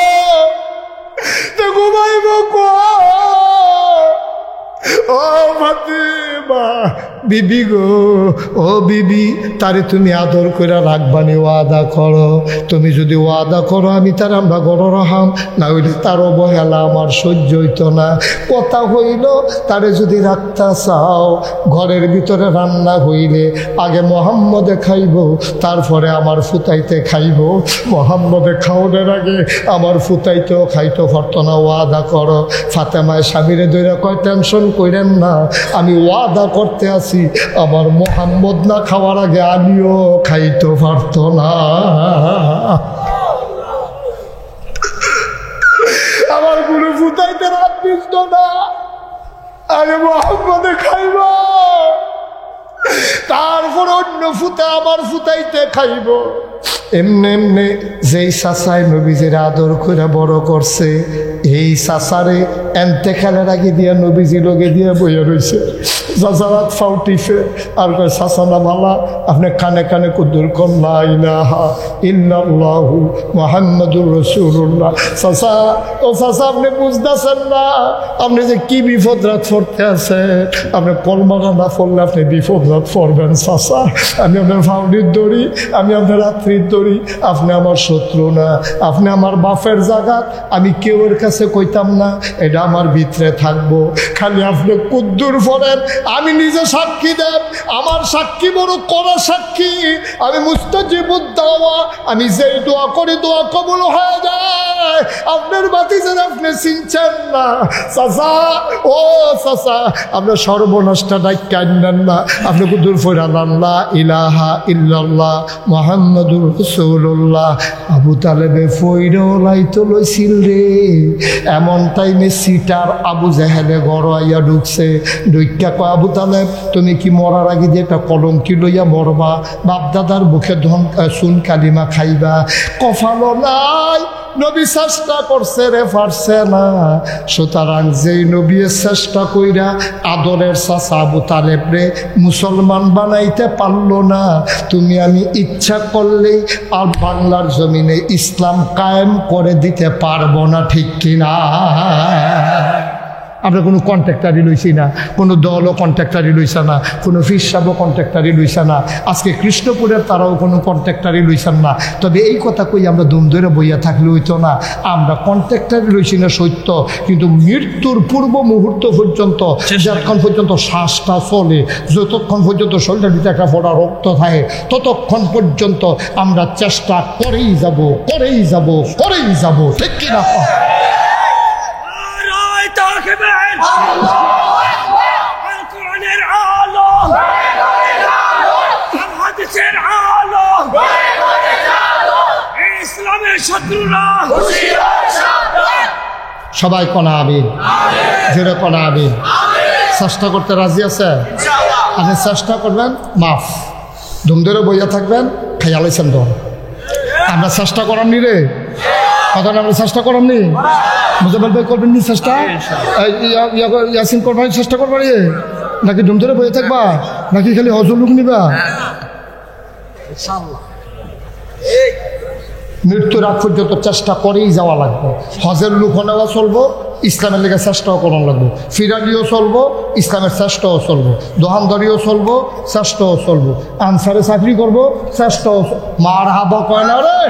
তে ঘুমাইব গো, ও ফাতেমা বিবি গো, ও বিবি, তারে তুমি আদর করে রাখবানি, ওয়াদা করো, তুমি যদি ওয়াদা করো আমি তার আমরা গড় রাহাম, না হইলে তার অবহেলা আমার সহ্য হইত না। কথা হইল তারে যদি রাখতে চাও, ঘরের ভিতরে রান্না হইলে আগে মোহাম্মদে খাইব, তারপরে আমার ফুতাইতে খাইব, মোহাম্মদে খাওয়ানোর আগে আমার ফুতাইতেও খাইতে পারতো না, ওয়াদা করো। ফাতেমায় স্বামীরে দইরা কয়, টেনশন কইরেন না, আমি ওয়াদা করতে আছি, আমার মোহাম্মদ না খাওয়ার আগে আমিও খাইতে পারতো না, আমার গুরু ফুটাইতে রাত দিত না, আগে মোহাম্মদে খাইব, তারপর অন্য ফুটা আমার ফুটাইতে খাইব। এমনি এমনি যেই চাচাই নবীজির আদর করে বড় করছে, এই চাচারে এন্তেকালের আগে দিয়া নবীজি লগে দিয়া বইয়া রয়েছে। চাচারাত ফাউটিফে আর কয়, চাচা না মালা, আপনি কানে কানে কুদ্দুর কন লা ইলাহা ইল্লাল্লাহু মুহাম্মাদুর রাসূলুল্লাহ। চাচা, ও চাচা আপনি বুঝতেছেন না, আপনি যে কি বিপদ রাত পড়তে আছে, আপনি কলমাটা না পড়লে আপনি বিপদ রাত পড়বেন। চাচা, আমি আপনার ফাউডির দড়ি, আমি আপনার রাত্রির দড়ি, আপনি আমার শত্রু না, আপনি আমার বাপের জায়গা, আমি কেউর কাছে কইতাম না, এটা আমার ভিতরে থাকবো, খালি আপনি কুদ্দুর পড়েন, আমি নিজে সাক্ষী দেন, আমার সাক্ষী বড় করা সাক্ষী, আমি মুস্তাজিবুদ দাওয়া, আমি যেই দোয়া করি দোয়া কবুল হয়ে যায়। আপনার বাতিজান আপনি চিনছেন না চাচা, ও চাচা, আপনার সর্বনষ্টা ডাক্কা আনবেন না, আপনি কুদ্দুর ফয়রান লা ইলাহা ইল্লাল্লাহ মুহাম্মাদুর রাসূলুল্লাহ। আবু তালেবে ফয়রলাই তো লইছিল রে, এমন টাইমে সিটার আবু জাহেলে ঘর আইয়া ঢুকছে, ঢুকা কয়, আবু তালেব তুমি কি মরার আগে যে একটা কলঙ্কি লইয়া মরবা, বাপদাদার মুখে চুন কালিমা খাইবা, কফালো নাই, নবী চেষ্টা করছে রে, পারছে না। সুতরাং যেই নবী চেষ্টা কইরা আদরের চাচা আবু তালেব রে মুসলমান বানাইতে পারলো না, তুমি আমি ইচ্ছা করলেই আর বাংলার জমিনে ইসলাম কায়েম করে দিতে পারবো না, ঠিক কিনা? আমরা কোনো কন্ট্রাক্টারি লইছি না, কোনো দলও কন্ট্রাক্টারি লইছে না, কোনো ফিরসাবও কন্ট্রাক্টারি লইছে না, আজকে কৃষ্ণপুরের তারাও কোনো কন্ট্রাক্টারি লইছেন না। তবে এই কথা কই আমরা দুম ধরে বইয়া থাকলে হইতো না। আমরা কন্ট্রাক্টারি লইছি না সত্য, কিন্তু মৃত্যুর পূর্ব মুহূর্ত পর্যন্ত, যতক্ষণ পর্যন্ত শ্বাসটা চলে, যতক্ষণ পর্যন্ত শরীরের ভিতরে একটা ফোঁটা রক্ত থাকে, ততক্ষণ পর্যন্ত আমরা চেষ্টা করেই যাব, করেই যাব, করেই যাব, ঠিক কিনা? সবাই কনা আমিন, জোরে কনা আমিন। চেষ্টা করতে রাজি আছে? আপনি চেষ্টা করবেন, মাফ। ধুম ধরে বইয়া থাকবেন, খাইয়ালাইছেন তো। আমরা চেষ্টা করামনি রে, কথা আমরা চেষ্টা করামনি। মুজাফর ভাই করবেন নি চেষ্টা? ইয়াসিন করবেন চেষ্টা করবার, নাকি ধুম ধরে বইয়া থাকবা, নাকি খালি হজর লোক নিবা? মৃত্যুর আগ পর্যন্ত চেষ্টা করেই যাওয়া লাগবে। হজের লোক নেওয়া চলবো, ইসলামের লেগে চেষ্টাও করানো লাগবে। ফিরালিও চলবো, ইসলামের চেষ্টাও চলবো। দোকানদারিও চলবো, চেষ্টাও চলবো। আনসারে চাকরি করবো, চেষ্টাও। মার হাবা কয় না রে,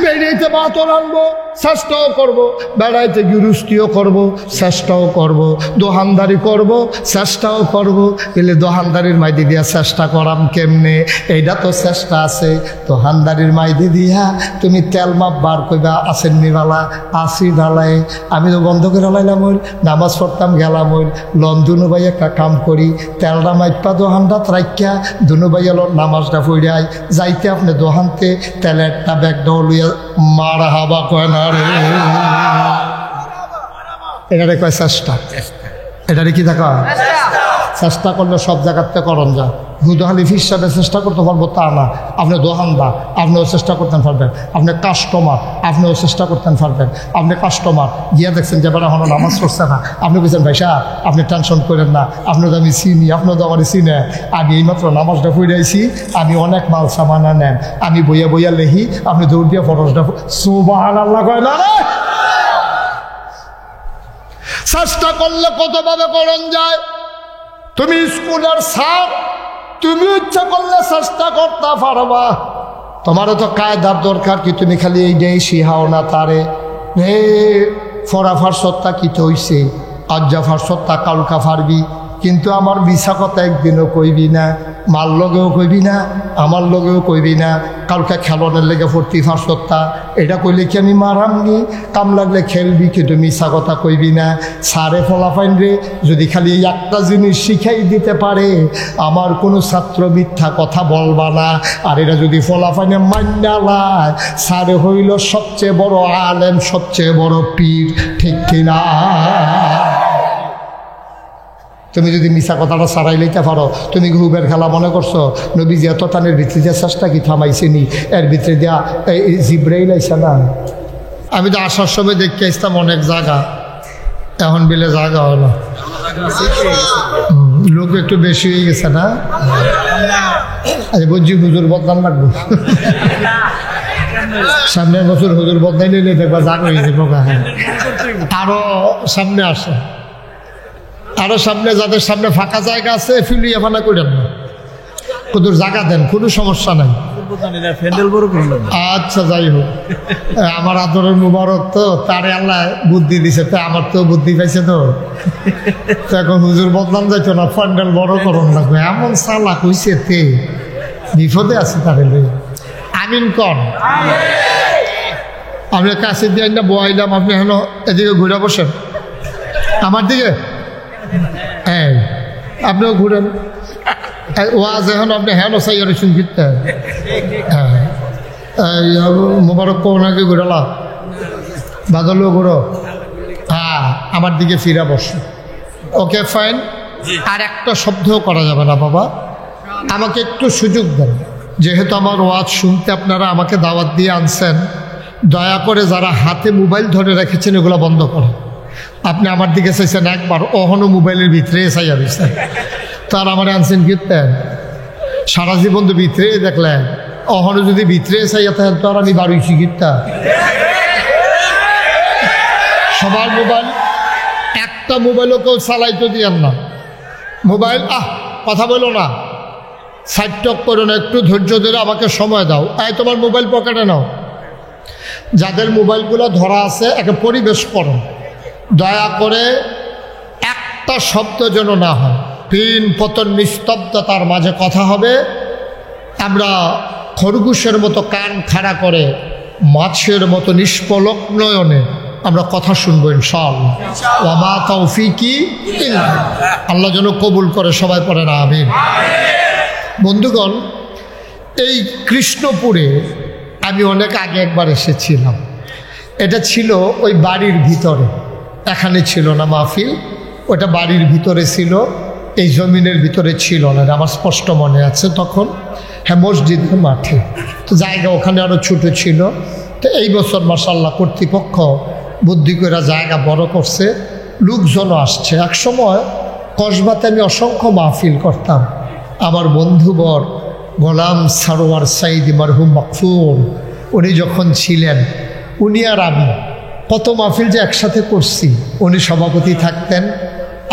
বেড়াইতে বাতর আনবো, চেষ্টাও করবো। বেড়াইতে গৃহস্থিও করবো, চেষ্টাও করবো। দোকানদারি করবো, চেষ্টাও করবো। এলে দোকানদারির মাইদি দিয়া চেষ্টা করাম কেমনে? এইটা তো চেষ্টা আছে। দোকানদারির মাইদি দিয়া তুমি তেল মাপ বার কইবা, আসেন নিবালা, আসি ঢালাই। আমি তো বন্ধ করে লাইলাম, হইল নামাজ পড়তাম, গেলাম, হইল লন দুনু ভাই একটা কাম করি, তেলটা মাইপা দোকানটাত রাখিয়া দুনু ভাই এলো নামাজটা পড়াই যাইতে আপনি দোকানতে তেলেরটা ব্যাগটা লইয়া মার হাবা কয় না রে। এটারে কয় চেষ্টা। এটারে কি দেখা? চেষ্টা করলে সব জায়গাতে করণ যা। দুধালি হিসাবে চেষ্টা করতে পারবো তা না। আপনি দোকানদার, আপনিও চেষ্টা করতে পারবেন। আপনি কাস্টমার, আপনিও চেষ্টা করতে পারবেন। আপনি কাস্টমার গিয়া দেখছেন যে বেড়া হলো নামাজ পড়ছে না, আপনি বলছেন ভাই সাহেব আপনি টেনশন করেন না, আপনি তো আমি চিনি, আপনিও তো আমার চিনে। আমি এইমাত্র নামাজটা পড়াইছি, আমি অনেক মাল সামানা নেন, আমি বইয়া বইয়া লেহি, আপনি দৌড় দিয়ে ফরজটা সুবহানাল্লাহ কয় না রে। চেষ্টা করলে কতভাবে করণ যায়। তুমি স্কুলের স্যার, তুমি ইচ্ছা করলে চেষ্টা করতে পারবা। তোমারও তো কায়দার দরকার কি, তুমি খালি এই নেই শিহাও না তারে হে ফরাফার সত্তা কি তো হইছে, আজ্জাফার সত্তা কালকা ফারবি। কিন্তু আমার মিছা কথা একদিনও কইবি না, মার লগেও কইবি না, আমার লগেও কইবি না। কালকে খেলনের লেগে ফুর্তি ফার সত্তা, এটা কইলে কি আমি মারামনি? কাম লাগলে খেলবি, কিন্তু মিছা কথা কইবি না। সারে ফলাফাইন রে যদি খালি একটা জিনিস শিখাই দিতে পারে, আমার কোনো ছাত্র মিথ্যা কথা বলবা না। আর এটা যদি ফলাফাইনে মান্যালায়, সারে হইল সবচেয়ে বড় আলেম, সবচেয়ে বড় পীর, ঠিক কিনা? তুমি যদি মিছা কথাটা সারাই লইতে পারো, তুমি ঘুবের খেলা মনে করছো? নবীজি এত টানের ভিতরে দিয়া চেষ্টা কি থামাইছেনি? এর ভিতরে দিয়া জিব্রাইল আইসা না। আমি তো আসার সময় দেখতে আসতাম অনেক জায়গা, এখন বিলে জায়গা হলো, লোক একটু বেশি হয়ে গেছে না? আচ্ছা বুঝছি, হুজুর বদনাম লাগবো। সামনের বছর হুজুর বদনাই নিলে দেখবা জাগ হয়ে যাবো। আরো সামনে আসে, আরো সামনে, যাদের সামনে ফাঁকা জায়গা আছে ফিলিয়ে ফানা করেন না, কুদুর জায়গা দেন, কোনো সমস্যা নাই। আচ্ছা যাই হোক, আমার আদরের মুবারক তো, তারে আল্লাহ বুদ্ধি দিছে, তো আমার তো বুদ্ধি পাইছে তো। এখন হুজুর বদনাম যাইতো না, প্যান্ডেল বড় করুন লাগবে, এমন চালাক হইছে তে, বিপদে আছে তারে লই। আমিন কন। আমি কাছে দিয়ে না বয়াইলাম, আপনি হেন এদিকে ঘুরে বসেন আমার দিকে, হ্যাঁ আপনিও ঘুরেন। ওয়াজ এখন আপনি হ্যাঁ সাই শুন ফিরতে, হ্যাঁ মোবারক কোনাকে ঘুরালা, বাদলও ঘুরো, হ্যাঁ আমার দিকে ফিরা বসো। Okay fine. আর একটা শব্দও করা যাবে না বাবা, আমাকে একটু সুযোগ দেন। যেহেতু আমার ওয়াজ শুনতে আপনারা আমাকে দাওয়াত দিয়ে আনছেন, দয়া করে যারা হাতে মোবাইল ধরে রেখেছেন এগুলো বন্ধ করেন। আপনি আমার দিকে চাইছেন একবার, অহনো মোবাইলের ভিতরে চাইয়া দিচ্ছেন, তার আমার আনছেন কীর্তেন সারা জীবন তো ভিতরে দেখলেন, অহনো যদি ভিতরে চাইয়া থাকেন তো আর আমি বাড়িছি কীর্তা। সবার মোবাইল, একটা মোবাইলও কেউ চালাইতে দিয়েন না। মোবাইল কথা বলো না, সাইড টক করো না, একটু ধৈর্য ধরে আমাকে সময় দাও। তোমার মোবাইল পকেটে নাও। যাদের মোবাইলগুলো ধরা আছে একে পরিবেশ করো, দয়া করে একটা শব্দ যেন না হয়। পিন পতন নিস্তব্ধতার মাঝে কথা হবে। আমরা খরগোশের মতো কান খাড়া করে মাছের মতো নিষ্পলক নয়নে আমরা কথা শুনবো ইনশাআল্লাহ। ওয়া মা তাওফীকি ইল্লা আল্লাহ যেন কবুল করে, সবাই পড়ে না আমিন। বন্ধুগণ, এই কৃষ্ণপুরে আমি অনেক আগে একবার এসেছিলাম। এটা ছিল ওই বাড়ির ভিতরে, এখানে ছিল না মাহফিল, ওটা বাড়ির ভিতরে ছিল, এই জমিনের ভিতরে ছিল না। আমার স্পষ্ট মনে আছে তখন। হ্যাঁ, মসজিদের মাঠে তো জায়গা ওখানে আরও ছোটো ছিল। তো এই বছর মাশাআল্লাহ কর্তৃপক্ষ বুদ্ধি করে জায়গা বড় করছে, লোকজনও আসছে। এক সময় কসবাতে আমি অসংখ্য মাহফিল করতাম। আমার বন্ধুবর গোলাম সারোয়ার সাইদি মারহুম মাকফুর, উনি যখন ছিলেন, উনি আর আমি কত মাহফিল যে একসাথে করছি। উনি সভাপতি থাকতেন,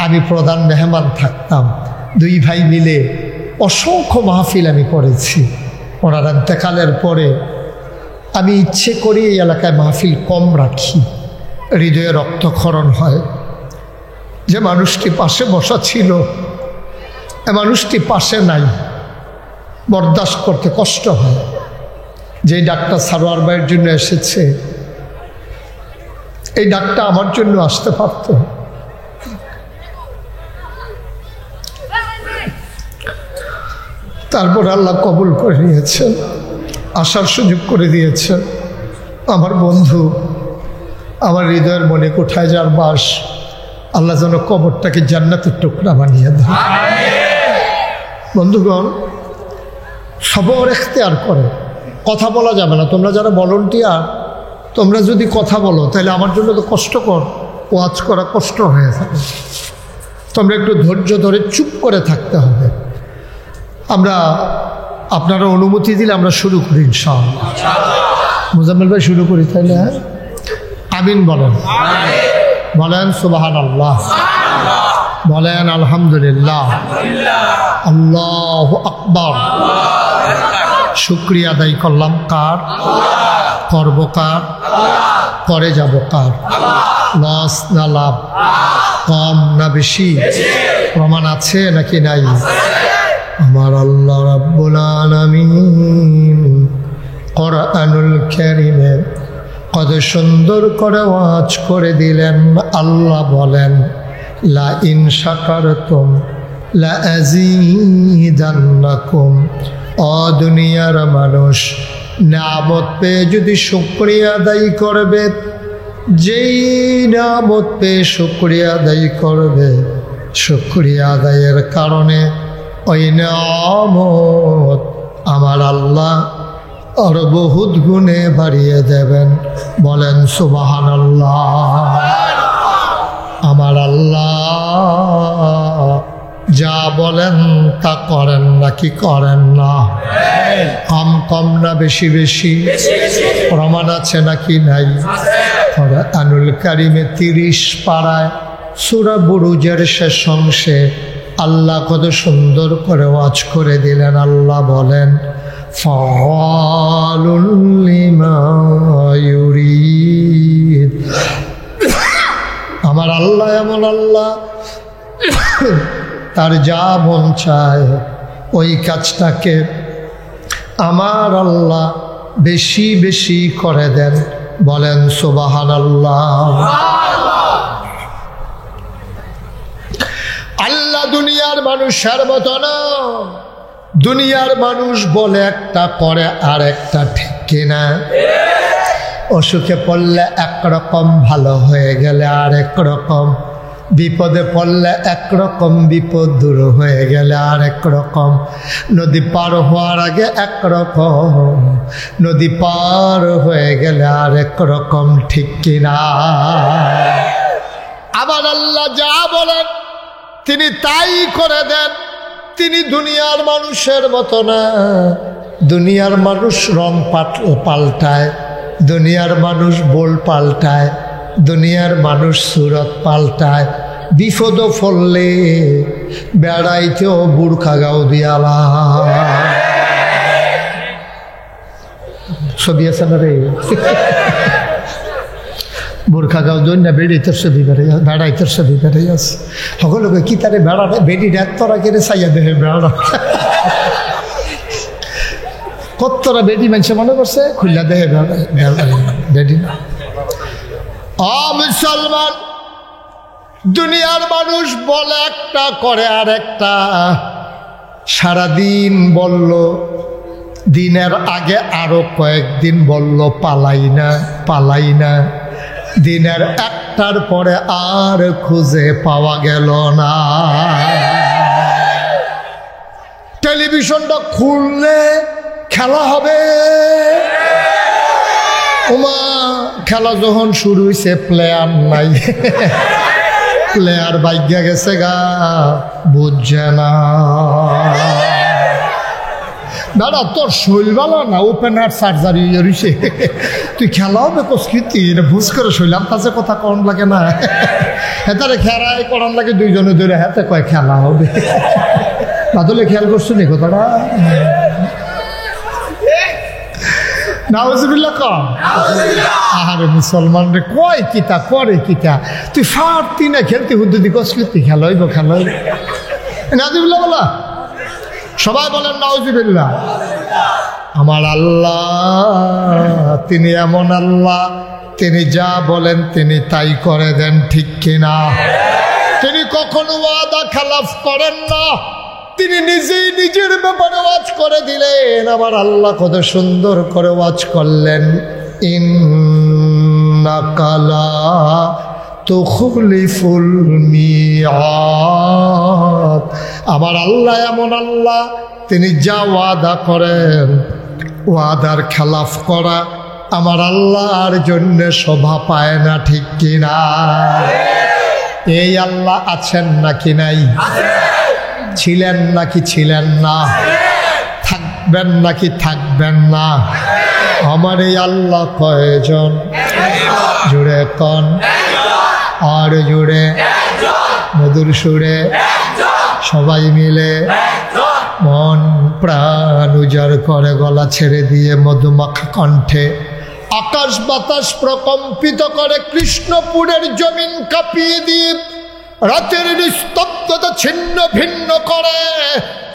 আমি প্রধান মেহমান থাকতাম। দুই ভাই মিলে অসংখ্য মাহফিল আমি করেছি। ওনার ইন্তেকালের পরে আমি ইচ্ছে করি এই এলাকায় মাহফিল কম রাখি, হৃদয়ে রক্তক্ষরণ হয়। যে মানুষটি পাশে বসা ছিল, এ মানুষটি পাশে নাই, বরদাস্ত করতে কষ্ট হয়। যে ডাক্তার সারোয়ার ভাইয়ের জন্য এসেছে, এই ডাক্তার আমার জন্য আসতে পারত। তারপর আল্লাহ কবুল করে নিয়েছেন, আসার সুযোগ করে দিয়েছেন। আমার বন্ধু, আমার হৃদয়ের মনে কোথায় যার বাস, আল্লাহ যেন কবরটাকে জান্নাতের টুকরা বানিয়ে দেয়। বন্ধুগণ, সবর এখতিয়ার করে, কথা বলা যাবে না। তোমরা যারা ভলান্টিয়ার, তোমরা যদি কথা বলো তাহলে আমার জন্য তো কষ্টকর, ওয়াজ করা কষ্ট হয়ে যাবে। তোমরা একটু ধৈর্য ধরে চুপ করে থাকতে হবে। আমরা আপনারা অনুমতি দিলে আমরা শুরু করি ইনশাআল্লাহ। মুজাম্মেল ভাই শুরু করি তাইলে? আমিন বলেন, বলেন সুবহানাল্লাহ, বলেন আলহামদুলিল্লাহ, আল্লাহু আকবার। শুকরিয়া আদায় করলাম কার? করব কার? করে যাব কার? লস না লাভ, কম না বেশি? প্রমাণ আছে নাকি নাই? আমার আল্লাহ রাব্বুল আলামিন কোরআনুল কারীমে কত সুন্দর করে ওয়াজ করে দিলেন। আল্লাহ বলেন, লা ইন শাকারতুম লা আযীদান্নাকুম। ও দুনিয়ার মানুষ, নিয়ামত পেয়ে যদি শুকরিয়া আদায় করবে, যেই নিয়ামত পেয়ে শুকরিয়া আদায় করবে, শুকরিয়া আদায়ের কারণে ওই নিয়ামত আমার আল্লাহ আরো বহুত গুণে বাড়িয়ে দেবেন। বলেন সুবহানাল্লাহ। আমার আল্লাহ যা বলেন তা করেন নাকি করেন না? কম কম না বেশি বেশি? প্রমাণ আছে নাকি নাই? কোরআনুল কারীমে 30 পারায় সূরা বুরুজের শেষ অংশে আল্লাহ কত সুন্দর করে ওয়াজ করে দিলেন। আল্লাহ বলেন, ফাআলুল লিমা ইউরিদ। আমার আল্লাহ এমন আল্লাহ, তার যা মন চায় ওই কাজটাকে আমার আল্লাহ বেশি বেশি করে দেন। বলেন সুবহানাল্লাহ। আল্লাহ দুনিয়ার মানুষের মতো না। দুনিয়ার মানুষ বলে একটা, করে আর একটা, ঠিক কিনা? অসুখে পড়লে একরকম, ভালো হয়ে গেলে আর একরকম। বিপদে পড়লে একরকম, বিপদ দূর হয়ে গেলে আর একরকম, নদী পার হওয়ার আগে একরকম, নদী পার হয়ে গেলে আর একরকম, ঠিক কিনা? আবার আল্লাহ যা বলেন তিনি তাই করে দেন। তিনি দুনিয়ার মানুষের মতো না। দুনিয়ার মানুষ রং পাল্টায়, দুনিয়ার মানুষ বোল পাল্টায়, দুনিয়ার মানুষ সুরত পাল্টায়। বিপদ ফললে বেড়াইতেও বুড়খা গাও দিয়ালা। ছবি আছে না রে? বুড়খা গাও দই না বেড়াইতে ছবি বেড়াইতে ছবি বেড়াই আছে। সকলকে কি তারে বেড়া বেড়ি তোরা কেড়ে চাইয়া দেহে বেড়া কতরা বেডি মানুষে মনে করছে খুললা দেহে বেডি না। মুসলমান, দুনিয়ার মানুষ বলে একটা করে আর একটা। সারাদিন বলল, দিনের আগে আরো কয়েকদিন বলল পালাই না পালাই না, দিনের একটার পরে আর খুঁজে পাওয়া গেল না। টেলিভিশনটা খুললে খেলা হবে। ওমা, খেলা যখন শুরু হয়েছে প্লেয়ার নাই, প্লেয়ার বাইজ্ঞা গেছে গা, বুঝছে না। দাদা তোর শৈল ভালো না, ওপেনার সার্জারি হয়েছে, তুই খেলা হবে কস্কৃতি ভুজ করে শৈলাম কাছে কথা কম লাগে না। হেতারে খেলায় করান লাগে দুইজনে ধরে, হাতে কয় খেলা হবে। তাহলে খেয়াল করছো নি কথাটা? নাউজুবিল্লাহ কম। আরে মুসলমান রে, কয় কিতা করে কিতা, তুই ফারতি না খেলতে হুদ্দুদি কস্কৃতি খেলা হইব খেলা হইব। নাউজুবিল্লাহ বলা, সবাই বলেন নাউজুবিল্লাহ। আমার আল্লাহ তিনি এমন আল্লাহ, তিনি যা বলেন তিনি তাই করে দেন, ঠিক কিনা? তিনি কখনো ওয়াদা খেলাফ করেন না। তিনি নিজেই নিজের ব্যাপারে ওয়াজ করে দিলেন। আমার আল্লাহ কত সুন্দর করে ওয়াজ করলেন, ইন্নাকা লা তুখলিফুল মিআদ। আমার আল্লাহ এমন আল্লাহ, তিনি যা ওয়াদা করেন, ওয়াদার খেলাফ করা আমার আল্লাহর জন্য শোভা পায় না, ঠিক কিনা? এই আল্লাহ আছেন নাকি নাই? ছিলেন নাকি ছিলেন না? থাকবেন নাকি থাকবেন না? আমার এই আল্লাহ কয়জন? জুড়ে কন, আর জুড়ে মধুর সুরে সবাই মিলে মন প্রাণ উজাড় করে গলা ছেড়ে দিয়ে মধুমাখা কণ্ঠে আকাশ বাতাস প্রকম্পিত করে, কৃষ্ণপুরের জমিন কাঁপিয়ে দিয়ে রাতের নিস্তব্ধতা ছিন্ন ভিন্ন করে।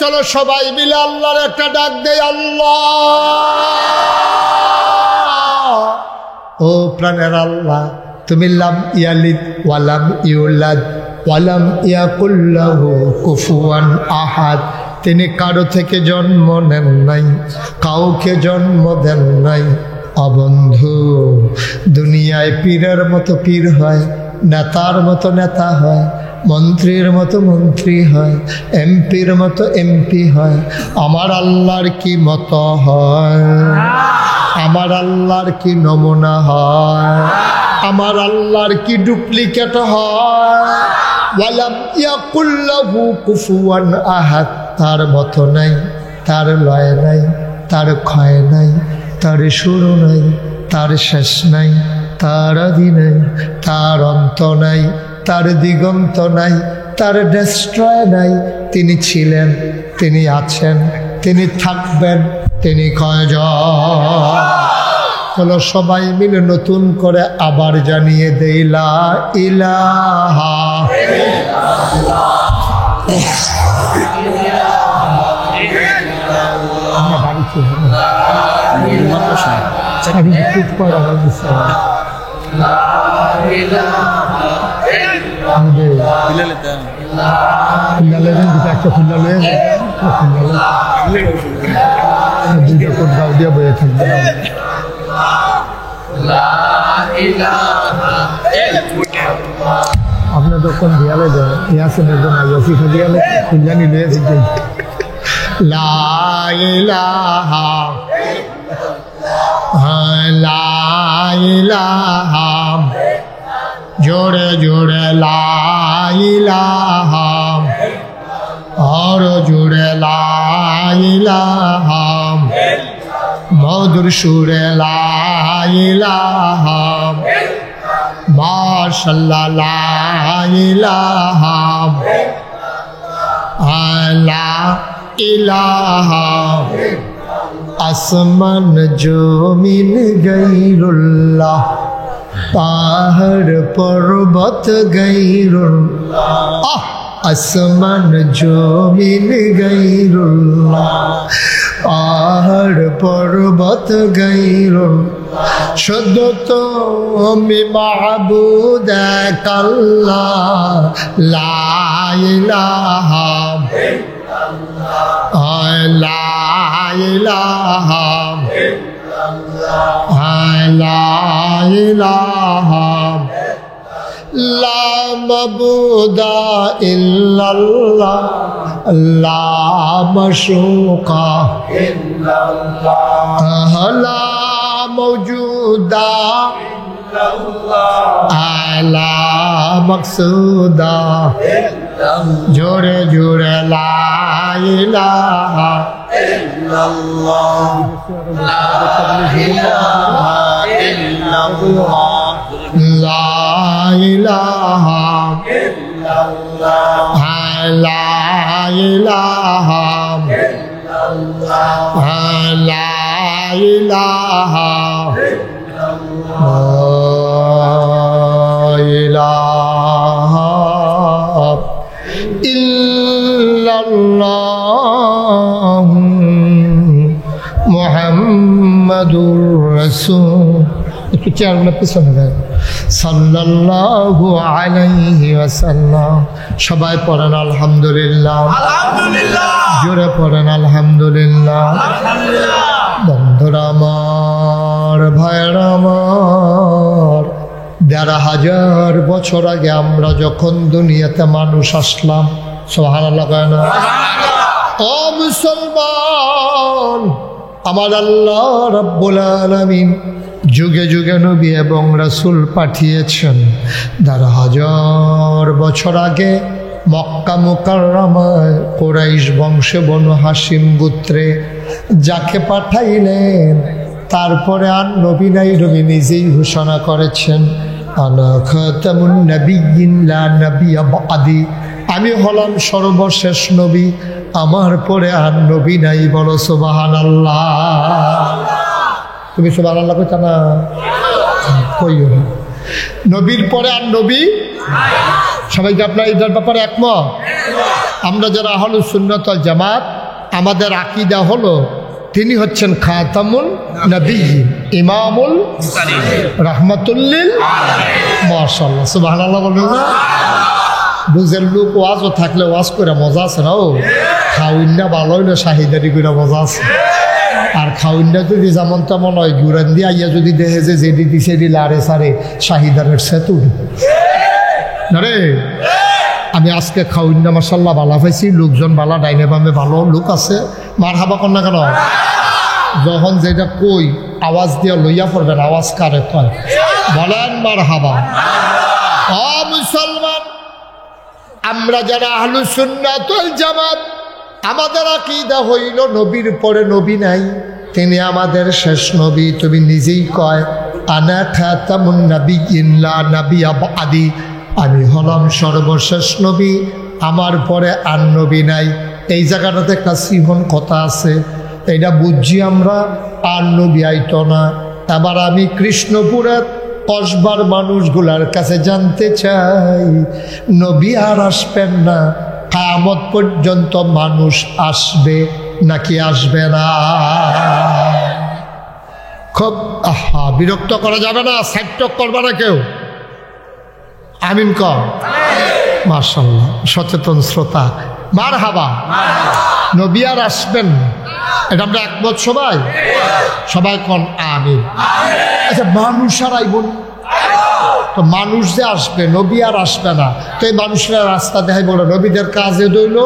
চলো সবাই মিলে আল্লাহর একটা ডাক দেয়, আল্লাহ। ও প্রাণের আল্লাহ, তুমি লাম ইয়ালিদ ওয়ালাম ইউলাদ ওয়ালাম ইয়াকুল লাহু কুফুয়ান আহাদ। তিনি কারো থেকে জন্ম নেন নাই, কাউকে জন্ম দেন নাই। অবন্ধু, দুনিয়ায় পীরের মতো পীর হয়, নেতার মতো নেতা হয়, মন্ত্রীর মতো মন্ত্রী হয়, এমপির মতো এমপি হয়। আমার আল্লাহর কি মতো হয়? আমার আল্লাহর কি নমুনা হয়? আমার আল্লাহর কি ডুপ্লিকেট হয়? ওয়ালাম ইয়াকুল লাহু কুফুয়ান আহাদ। তার মতো নাই, তার লয় নাই, তার ক্ষয় নাই, তার শুরু নাই, তার শেষ নাই, তার আদি নাই, তার অন্ত নাই, তার দিগন্ত নাই, তার ডেস্ট্রয় নাই। তিনি ছিলেন, তিনি আছেন, তিনি থাকবেন, তিনি কয়জন? চলো সবাই মিলে নতুন করে আবার জানিয়ে দেই, লা ইলাহা আপনি তো কোন দিয়ালে যায় ইয়াসিন একজন আইয়াসি দিয়ালে কুঞ্জানি লয়ে দিতে লা ইলাহা লা ইলাহা জোরে জোরে লা ইলাহা और জোরে লা ইলাহা মধুর সুরে লা ইলাহা মাশাআল্লাহ লা ইলাহা লা ইলাহা আসমান জমিন গায়রুল্লাহ পাহাড় পর্বত গায়রুল্লাহ আসমান জমিন গায়রুল্লাহ পাহাড় পর্বত গায়রুল্লাহ শুদ্ধ তুমি মাহবুদ এক আল্লাহ লা ইলাহা লা ইলাহা লা ইলাহা লা মাবুদা ইল্লাল্লাহ লা মাশুকা ইল্লাল্লাহ লা মওজুদা ইল্লাল্লাহ লা মকসুদা জোরে জোরে লা ইলাহা ইল্লাল্লাহ লা ইলাহা ইল্লাল্লাহ লা ইলাহা ইল্লাল্লাহ লা ইলাহা ইল্লাল্লাহ লা ইলাহা ইল্লাল্লাহ মুহাম্মাদুর রাসূল একটু চেয়ারগুলো পিছনে দেয় সাল্লাল্লাহু আলাইহি ওয়াসাল্লাম সবাই পড়েন আলহামদুলিল্লাহ আলহামদুলিল্লাহ জোরে পড়েন আলহামদুলিল্লাহ আলহামদুলিল্লাহ বন্ধুরা আমার ভাইরা আমার ১,৫০০ বছর আগে আমরা যখন দুনিয়াতে মানুষ আসলাম সুবহানাল্লাহ কয় না ও মুসলমান আমার আল্লাহ রাব্বুল আলামিন যুগে যুগে নবী এবং রাসূল পাঠিয়েছেন ১,৫০০ বছর আগে মক্কা মুকাররমায় কুরাইশ বংশে বনু হাশিম গোত্রে যাকে পাঠাইলেন তারপরে আর নবী নাই, নবী নিজেই ঘোষণা করেছেন আনা খাতামুন নাবিয়্যিন লা নাবিয়্যা বা'দি, আমি হলাম সর্বশেষ নবী, আমার পরে আর নবী নাই। বলো সুবহানাল্লাহ। তুমি সুবহানাল্লাহ কইতা না? কইও না। নবীর পরে আর নবী সবাই কি আপনার এটার ব্যাপারে একমত? আমরা যারা আহলুস সুন্নাত ওয়াল জামাত, আমাদের আকীদা হলো তিনি হচ্ছেন খাতামুন নবিয়্যিন, ইমামুল রাহমাতুল লিল আলামিন। মাশাআল্লাহ, সুবহানাল্লাহ বলবেন না? বুঝের লোক ওয়াজও থাকলে ওয়াজ করে মজা আছে না? ও খাউন্না ভালো হইলে শাহিদারি করে মজা আছে। আর খাউন্না যদি যেমন তেমন হয় ঘুরান দিয়ে আইয়া যদি দেখে যে যেটি দিছে দি লারে সারে শাহিদারের সেতু রে। আমি আজকে খাউন্না মাশাআল্লাহ ভালো পাইছি, লোকজন ভালো, ডাইনে বামে ভালো লোক আছে। মার হাবা কর না কেন? যখন যেটা কই আওয়াজ দিয়ে লইয়া পড়বেন, আওয়াজ কারে কয় বলেন মার হাবা। ও মুসলমান, আমরা যারা আহলুস সুন্নাত ওয়াল জামাত, আমাদের আকীদা হইল নবীর পরে নবী নাই, তিনি আমাদের শেষ নবী। তুমি নিজেই কয় আনা খাতামুন নাবিয়্যিন লা নাবিয়্যা বা'দি, আমি হলাম সর্বশেষ নবী, আমার পরে আর নবী নাই। এই জায়গাটাতে একটা সিহন কথা আছে, এটা বুঝছি আমরা, আর নবী আইতো না। এবার আমি কৃষ্ণপুরের কসবার মানুষগুলার কাছে জানতে চাই, নবী আর আসবেন না, কিয়ামত পর্যন্ত মানুষ আসবে নাকি আসবে না? খুব বিরক্ত করা যাবে না, সাইটক করবে না কেউ। আমিন কর। মাশাআল্লাহ, সচেতন শ্রোতা মারহাবা। নবী আর আসবেন, এটা আমরা একমত সবাই? সবাই কোন আমিন। আচ্ছা, মানুষ আর আইব তো মানুষ যে আসবে, নবী আর আসবে না, তো এই মানুষরা রাস্তা দেখাই বলো। নবীদের কাজে দইল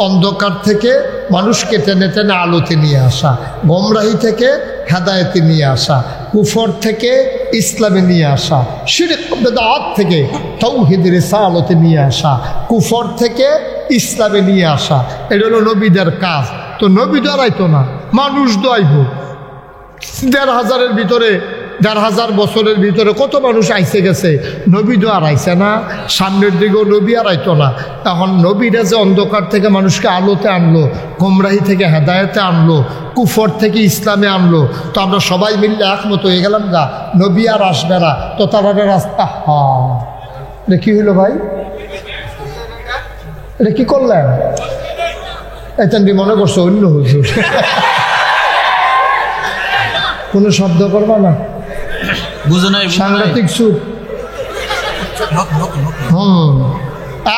অন্ধকার থেকে মানুষকে টেনে টেনে আলোতে নিয়ে আসা, গোমরাহি থেকে হেদায়েতে নিয়ে আসা, কুফর থেকে ইসলামে নিয়ে আসা, শিরক বিদআত থেকে তাওহীদের রিসালাতে নিয়ে আসা, কুফর থেকে ইসলামে নিয়ে আসা। এটা হলো নবীদের কাজ। তো নবী দাঁড়াইতো না, মানুষ দোয়াইব। ১,৫০০-এর ভিতরে, ১,৫০০ বছরের ভিতরে কত মানুষ আইসে গেছে, নবী তো আর আইসে না। সামনের দিকেও নবী আর আইতো না। এখন নবীরা যে অন্ধকার থেকে মানুষকে আলোতে আনলো, গোমরাহি থেকে হেদায়েতে আনলো, কুফর থেকে ইসলামে আনলো, তো আমরা সবাই মিললে একমত হয়ে গেলাম গা নবী আর আসবে না। তো তারা রাস্তা এটা কি হইলো ভাই? এটা কি করলেন? এটা মনে করছো অন্য হুজুর। কোনো শব্দ করবা না, সাংঘাতিক চুপ।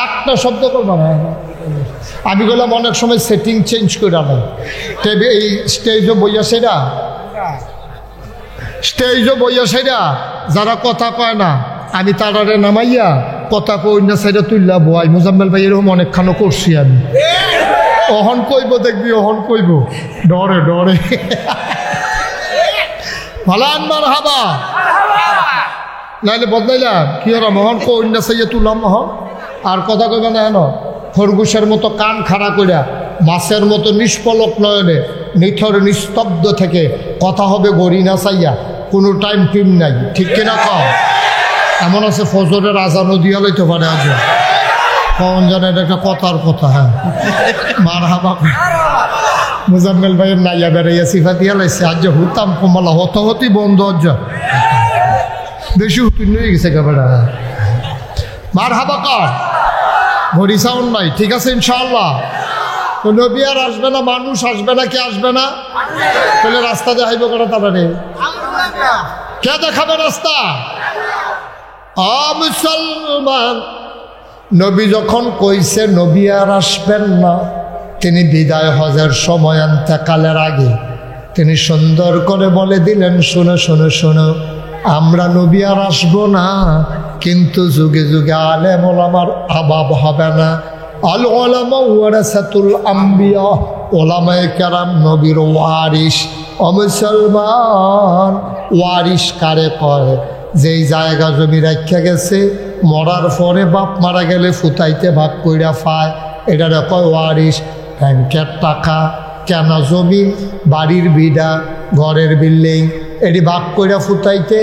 একটা শব্দ করবা না। আমি বললাম অনেক সময় সেটিং চেঞ্জ করে আনাই। এই স্টেজও বইয়া সেরা, স্টেজও বইয়া সেরা যারা কথা কয় না, আমি তারারে নামাইয়া কথা কই না সেটা তুললা বয়। মোজাম্মেল ভাই এরকম অনেকখানো করছি আমি। অহন কইব দেখবি, অহন কইব ডরে ডরে। ভালান মার হাবা নাইলে বদলাইলাম কি ওরা মহন কন্যা সাইয়া তুলাম মহন আর কথা কইবে না। হেন খরগোশের মতো কান খাড়া কইরা, মাছের মতো নিষ্পলক নয়নে নিথর নিস্তব্ধ থেকে কথা হবে গড়ি না চাইয়া। কোনো টাইম টিম নাই, ঠিক কিনা কম? এমন আছে ফজরের আজানও দিয়া লইতে পারে আজ, কখন জানে এটা একটা কথার কথা। হ্যাঁ মার হাবা। মুজাম্মেল ভাইয়ের নাইয়া বেড়াইয়া সিফা দিয়া লাইছে আজ হুতাম কমলা হত হতি বন্ধ। আজ বেশি উত্তীর্ণ হয়ে গেছে বেড়া। মার হাবা কার ঘড়ি সাউন্ড নাই, ঠিক আছে ইনশাআল্লাহ। তো নবী আর আসবে না, মানুষ আসবে না, কে আসবে না? তাহলে রাস্তা দেখাইব কেন তাড়াতাড়ি? কে দেখাবে রাস্তা? মুসলমান নবী যখন কইছে নবী আর আসবেন না, তিনি বিদায় হজের সময় ইন্তেকালের আগে তিনি সুন্দর করে বলে দিলেন, শোনো শোনো শোনো, আমরা নবী আর আসবো না, কিন্তু যুগে যুগে আলেম ওলামার অভাব হবে না। আল ওলামা ওয়ারাসাতুল আম্বিয়া, ওলামায়ে কেরাম নবীর ওয়ারিস। মুসলমান ওয়ারিস কারে কয়? যেই জায়গা জমি রাখা গেছে, মরার পরে বাপ মারা গেলে ফুতাইতে ভাগ কইরা পায়, এটারে কয় ওয়ারিস। ব্যাংকের টাকা, কেনা জমি, বাড়ির বিড়া, ঘরের বিল্ডিং, এটি ভাগ কইরা ফুতাইতে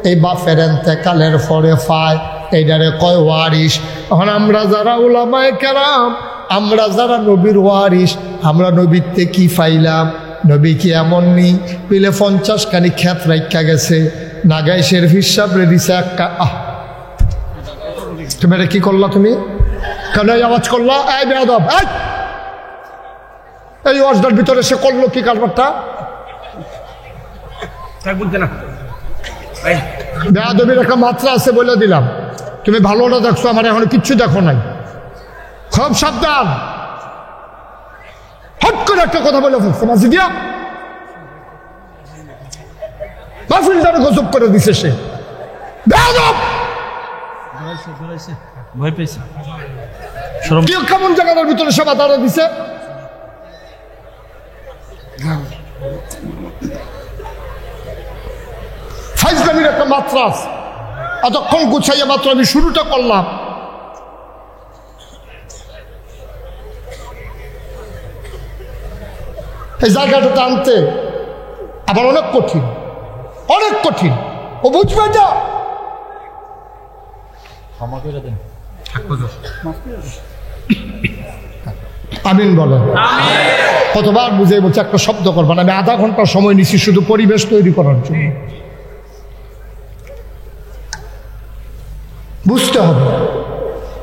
এই বাপের ইন্তেকালের পরে পায়, এইটারে কয় ওয়ারিস। এখন আমরা যারা উলামায়ে কেরাম, আমরা যারা নবীর ওয়ারিস, আমরা নবীতে কি পাইলাম? নবী কি এমন নি পিলে 50 খানি ক্ষেত রাখা গেছে, নাগাই শেরফির সাহেব দিছে একটা। তুমি এটা কি করলা? তুমি কেন আওয়াজ করলা? এই বেয়াদব, এই ওয়াজটার ভিতরে সে করলো কি কারবারটা? বেয়াদবির একটা মাত্রা আছে বলে দিলাম। তুমি ভালোটা দেখছো, আমার এখন কিচ্ছু দেখো নাই। খুব সাবধান, হট করে একটা কথা বলে ফেলছে মাঝে দিয়া, মাহফিলটারে গজব করে দিছে সে। বেয়াদব, ভয় পেয়েছে। কেমন জায়গার ভিতরে সব আদারা দিছে। ফাইজলামির একটা মাত্রা আছে। এতক্ষণ গুছাইয়া মাত্র আমি শুরুটা করলাম। এই জায়গাটা আনতে আবার অনেক কঠিন, অনেক কঠিন। ও বুঝবে যা আমিন বলেন। কতবার বুঝে বলছে একটা শব্দ করবেন। আমি আধা ঘন্টা সময় নিচ্ছি শুধু পরিবেশ তৈরি করার জন্য। বুঝতে হবে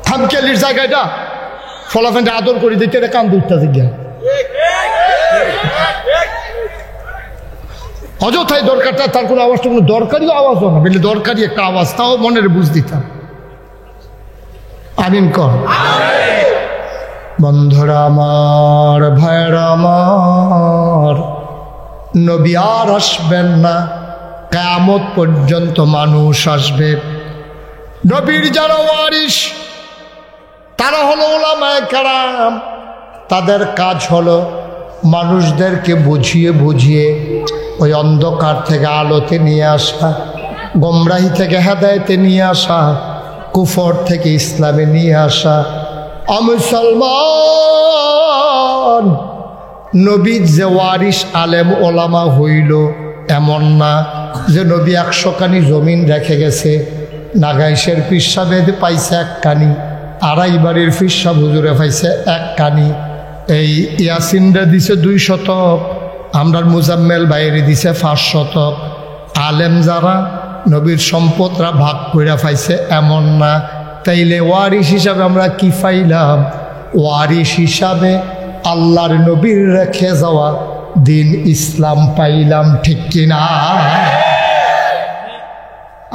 থামকেলির জায়গাটা ফলাফেন্টে আদর করে দিতে কান দুধটা জিজ্ঞা অযথাই দরকারটা, তার কোনো আওয়াজটা কোনো দরকারি আওয়াজও না, বলে দরকারি একটা আওয়াজ, তাও মনের বুঝ দিতাম। আমিন কর। বন্ধুরা আমার, ভাইরা আমার, নবী আর আসবেন না, কিয়ামত পর্যন্ত মানুষ আসবে। নবীর যারা ওয়ারিস তারা হলো উলামায়ে কেরাম। তাদের কাজ হলো মানুষদেরকে বুঝিয়ে বুঝিয়ে ওই অন্ধকার থেকে আলোতে নিয়ে আসা, গোমরাহি থেকে হেদায়েতে নিয়ে আসা, কুফর থেকে ইসলামে নিয়ে আসা। মুসলমান, নবীর যে ওয়ারিস আলেম ওলামা হইল এমন না যে নবী 100 কানি জমিন রেখে গেছে। নাগাইশের পীর সাহেব পাইছে 1 কানি, আড়াই বাড়ির পীর সাহেব হুজুরে পাইছে 1 কানি, এই ইয়াসিনরা দিছে 2 শতক, আমরার মুজাম্মেল বাইরে দিছে 5 শতক। আলেম যারা নবীর সম্পদরা ভাগ করে পাইছে এমন না। তাইলে ওয়ারিস হিসাবে আমরা কি পাইলাম? ওয়ারিস হিসাবে আল্লাহর নবীর রেখে যাওয়া দিন ইসলাম পাইলাম, ঠিক কিনা?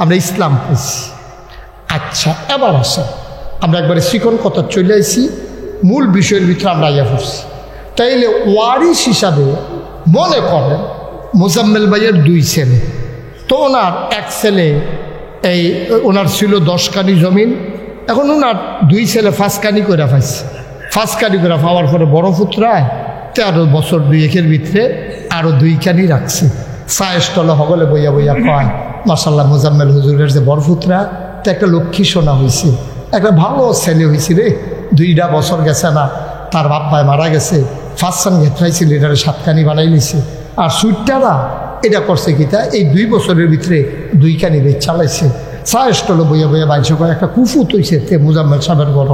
আমরা ইসলাম পাইছি। আচ্ছা, এবার আসা আমরা একবারে শিকন কথা চলে আসি, মূল বিষয়ের ভিতরে আমরা ইয়া করছি। তাইলে ওয়ারিস হিসাবে মনে করেন মোজাম্মেল ভাইয়ের 2 ছেলে, তো ওনার 1 ছেলে এই ওনার ছিল 10 কানি জমিন, এখন ওনার 2 ছেলে 5 কানি করে পাইছে। 5 কানি করে পাওয়ার পরে বড় পুত্রায় 13 বছর 2 ভিতরে আরও 2 কানি রাখছে। সায়েস্টলে হগলে বইয়া বইয়া কয়, মাশাল্লাহ মোজাম্মেল হুজুরের যে বড় পুত্রা তো একটা লক্ষ্মী সোনা হয়েছে, একটা ভালো ছেলে হয়েছে রে। 2টা বছর গেছে না, তার বাপ ভাই মারা গেছে, 5 সান ঘেটরাইছিল, এটারে 7 কানি বানাই নিছে। আর সুইটটারা এটা করছে কি তা এই 2 বছরের ভিতরে 2 কানি বেচ চালাইছে। সায়েস্টলে বইয়া বইয়া বাইছে কয় একটা কুফুত হয়েছে তে মোজাম্মেল সাহেবের বড়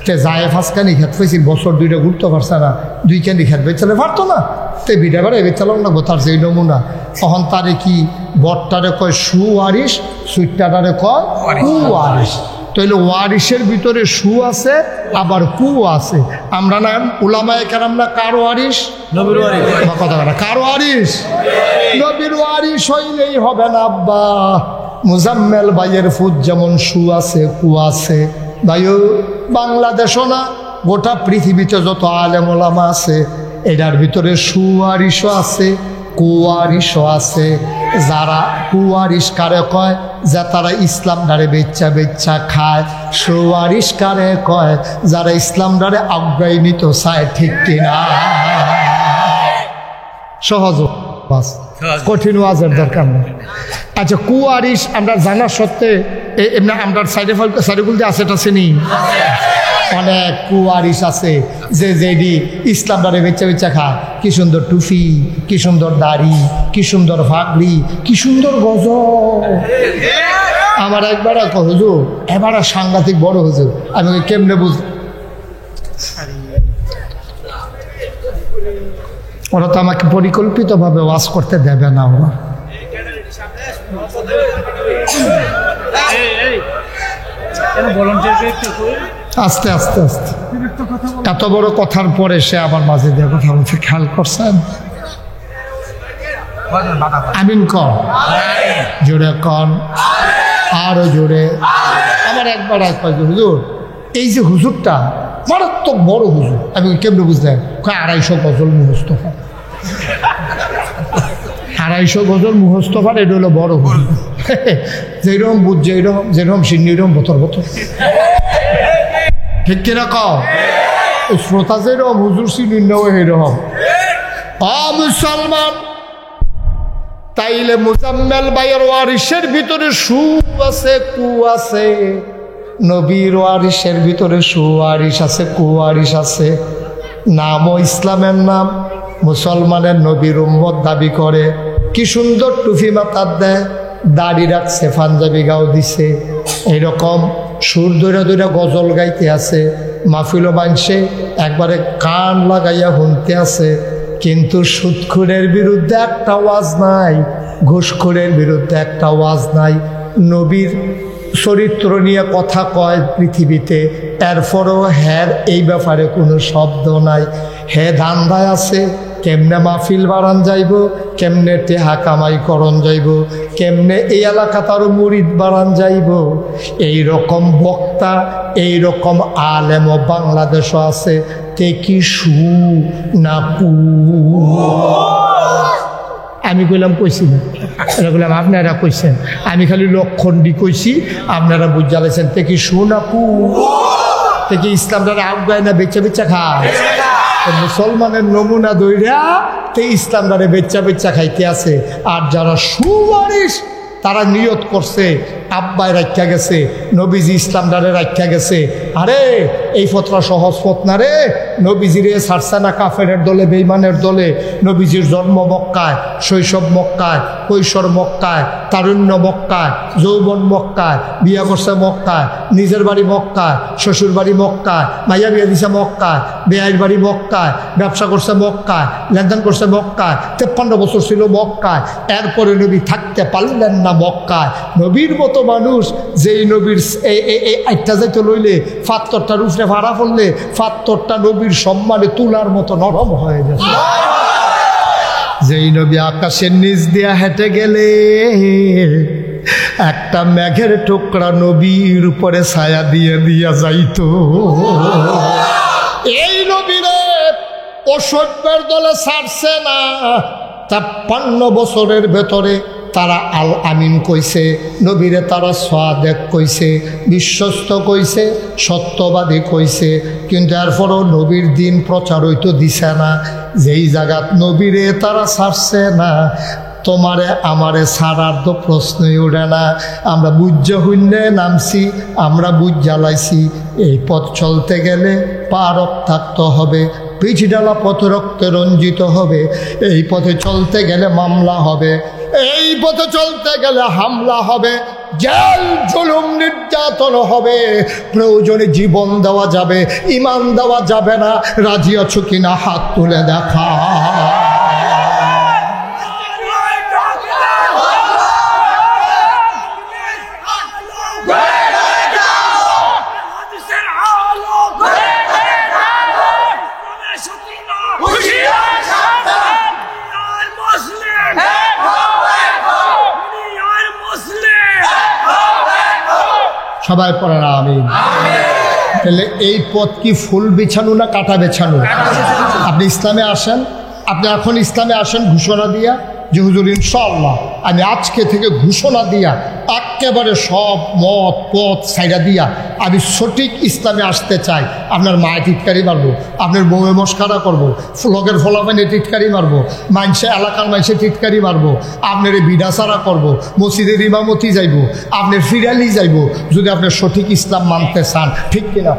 তে যায় 5 কানি খেত পাইছিল, বছর 2টা ঘুরতে পারছে না, 2 কানি খেত বেচালে পারতো না, তে বিটা বেড়ে বেচালাম লাগবো তার যেই নমুনা। তখন তারে কি বটটারে কয় সুওয়ারিস, সুইটটারে কয় কুওয়ারিস। তাইলে ওয়ারিসের ভিতরে সু আছে আবার কু আছে। আমরা না উলামায়ে কেরাম না কার ওয়ারিস? নবীর ওয়ারিস। কথা বলা কার ওয়ারিস? নবীর ওয়ারিস হইলেই হবে না আব্বা। মুজাম্মেল ভাইয়ের ফুট যেমন সু আছে কু আছে, ভাইও বাংলাদেশও না গোটা পৃথিবীতে যত আলেম ওলামা আছে এটার ভিতরে সুওয়ারিসও আছে কুওয়ারিসও আছে। যারা কুওয়ারিস কারে কয়? যা তারা ইসলাম ডারে বেচ্চা বেচ্চা খায়। সুওয়ারিস কারে কয়? যারা ইসলাম ডারে আজ্ঞাই নিত চায়, ঠিক কিনা? সহজ, কঠিন ওয়াজের দরকার নেই। আচ্ছা, কুওয়ারিস আমরা জানা সত্ত্বে এমনি আমরা সাইডেফল আছে, এটা চিনি অনেক কুওয়ারিস আছে যে যেডি ইসলাম ডারে বেচ্চা বেচ্চা খায়। কি সুন্দর টুপি, কি সুন্দর দাড়ি, কি সুন্দর ফাগড়ি, কি সুন্দর গজল। আমার একবার হুজুর, এবার সাংঘাতিক বড় হুজুর, আমি কেমনে বুঝ, ওরা তো আমাকে পরিকল্পিতভাবে ওয়াজ করতে দেবে না। ওরা আস্তে আস্তে আস্তে এত বড় কথার পরে সে আবার মাঝে দিয়ে কথা বলছে, খেয়াল করছেন? আমিন কন, জোরে কন, আরো জোরে। আমার একবার হুজুর, এই যে হুজুরটা মারাত্মক বড় হুজুর, আমি কেমনে বুঝলেন? 250 গজল মুখস্থ হয়, 250 গজল মুখস্থ হয়, এটা হলো বড় হুজুর। যেরকম বুঝ, যেরকম সিন্নি এরকম বোতর বোতর, ঠিক কিনা কও? শ্রোতা যেরকম হুজুর সিন্নি নেও এরকম। মুসলমান, তাইলে মুজাম্মেল ভাইয়ের ওয়ারিসের ভিতরে সু আছে কু আছে, নবীর ওয়ারিসের ভিতরে সুওয়ারিস আছে কুওয়ারিস আছে। নামও ইসলামের নাম, মুসলমানের নবীর উম্মত দাবি করে। কি সুন্দর টুপি মাথার দেয়, দাড়ি রাখছে, পাঞ্জাবি গাও দিছে, এইরকম সুর ধরে ধরে গজল গাইতে আছে, মাহফিলও বানছে, একবারে কান লাগাইয়া শুনতে আছে। কিন্তু সুদখোরের বিরুদ্ধে একটা ওয়াজ নাই, ঘুষখোরের বিরুদ্ধে একটা ওয়াজ নাই। নবীর চরিত্র নিয়ে কথা কয় পৃথিবীতে, এরপরও হ্যার এই ব্যাপারে কোনো শব্দ নাই। হে ধান্দায় আছে কেমনে মাহফিল বাড়ান যাইব, কেমনে টেহা কামাই করণ যাইব, কেমনে এই এলাকা তারও মুরিদ বাড়ান যাইব। এই রকম বক্তা, এই রকম আলেম বাংলাদেশও আছে। তে কি সু না কু? আমি কইলাম কইছি না, এটা বললাম আপনারা কইছেন, আমি খালি লক্ষণটি কইছি, আপনারা বুঝা পেয়েছেন। তে কি শোনাপু থেকে ইসলামটা আগায় না বেচা বেচা খায়? মুসলমানের নমুনা দইরা তে ইসলামটারে বেচা বেচা খাইতে আছে। আর যারা সুবারিশ তারা নিয়ত করছে, আব্বাই রাখা গেছে, নবীজি ইসলামটারে রাখা গেছে। আরে এই ফতরা সহজ পথ না রে, নবীজিরে ছাড়ছে না কাফেরের দলে, বেঈমানের দলে। নবীজির জন্ম মক্কায়, শৈশব মক্কায়, কৈশোর মক্কায়, তারুণ্য মক্কায়, যৌবন মক্কায়, বিয়া করছে মক্কায়, নিজের বাড়ি মক্কায়, শ্বশুর বাড়ি মক্কায়, মাইয়া বিয়া দিছে মক্কায়, বেয়াইর বাড়ি মক্কায়, ব্যবসা করছে মক্কায়, লেনদেন করছে মক্কায়, 53 বছর ছিল মক্কায়। এরপরে নবী থাকতে পারলেন না মক্কায়। নবীর মতো মানুষ যেই নবীর এই আটটা যাইতে লইলে ফাত্তরটার উপরে ভাড়া পড়লে ফাত্তরটা নবীর সম্মানে তুলার মতো নরম হয়ে গেছে। যেই নবী আকাশের নিচ দিয়া হেঁটে গেলে একটা মেঘের টুকরা নবীর উপরে ছায়া দিয়ে দিয়া যাইতো। এই নবীরে অসভ্যের দলে ছাড়ছে না। 53 বছরের ভেতরে তারা আল আমিন কইছে, নবীরে তারা সাদেক কইছে, বিশ্বস্ত কইছে, সত্যবাদী কইছে। কিন্তু এরপরও নবীর দিন প্রচার হইতো দিছে না। যেই জায়গাত নবীরে তারা ছাড়ছে না, তোমারে আমারে ছাড়ার তো প্রশ্নই ওঠে না। আমরা বুঝা হইলে নামছি, আমরা বুঝ জ্বালাইছি। এই পথ চলতে গেলে পা রক্তাক্ত হবে, পিঠি ডালা পথ রক্তে রঞ্জিত হবে। এই পথে চলতে গেলে মামলা হবে, এই পথে চলতে গেলে হামলা হবে, জেল জুলুম নির্যাতন হবে, প্রয়োজনে জীবন দেওয়া যাবে, ইমান দেওয়া যাবে না। রাজি আছো কিনা হাত তুলে দেখা। সবাই পড়েন আমিন। তাহলে এই পথ কি ফুল বিছানো না কাটা বেছানো? আপনি ইসলামে আসেন, আপনি এখন ইসলামে আসেন ঘোষণা দিয়া যে হুজুর ইনশাআল্লাহ আমি আজকে থেকে ঘোষণা দিয়া একেবারে সব মত পথ ছাইড়া দিয়া আমি সঠিক ইসলামে আসতে চাই। আপনার মায়ে টিটকারি মারবো, আপনার বউয়ে মস্কারা করবো, লগের ফলাফানে টিটকারি মারবো, মানুষে এলাকার মানুষে টিটকারি মারবো, আপনার বিডাসারা করবো, মসজিদের ইমামতি যাইব, আপনার ফিরালি যাইব, যদি আপনি সঠিক ইসলাম মানতে চান। ঠিক কিনা?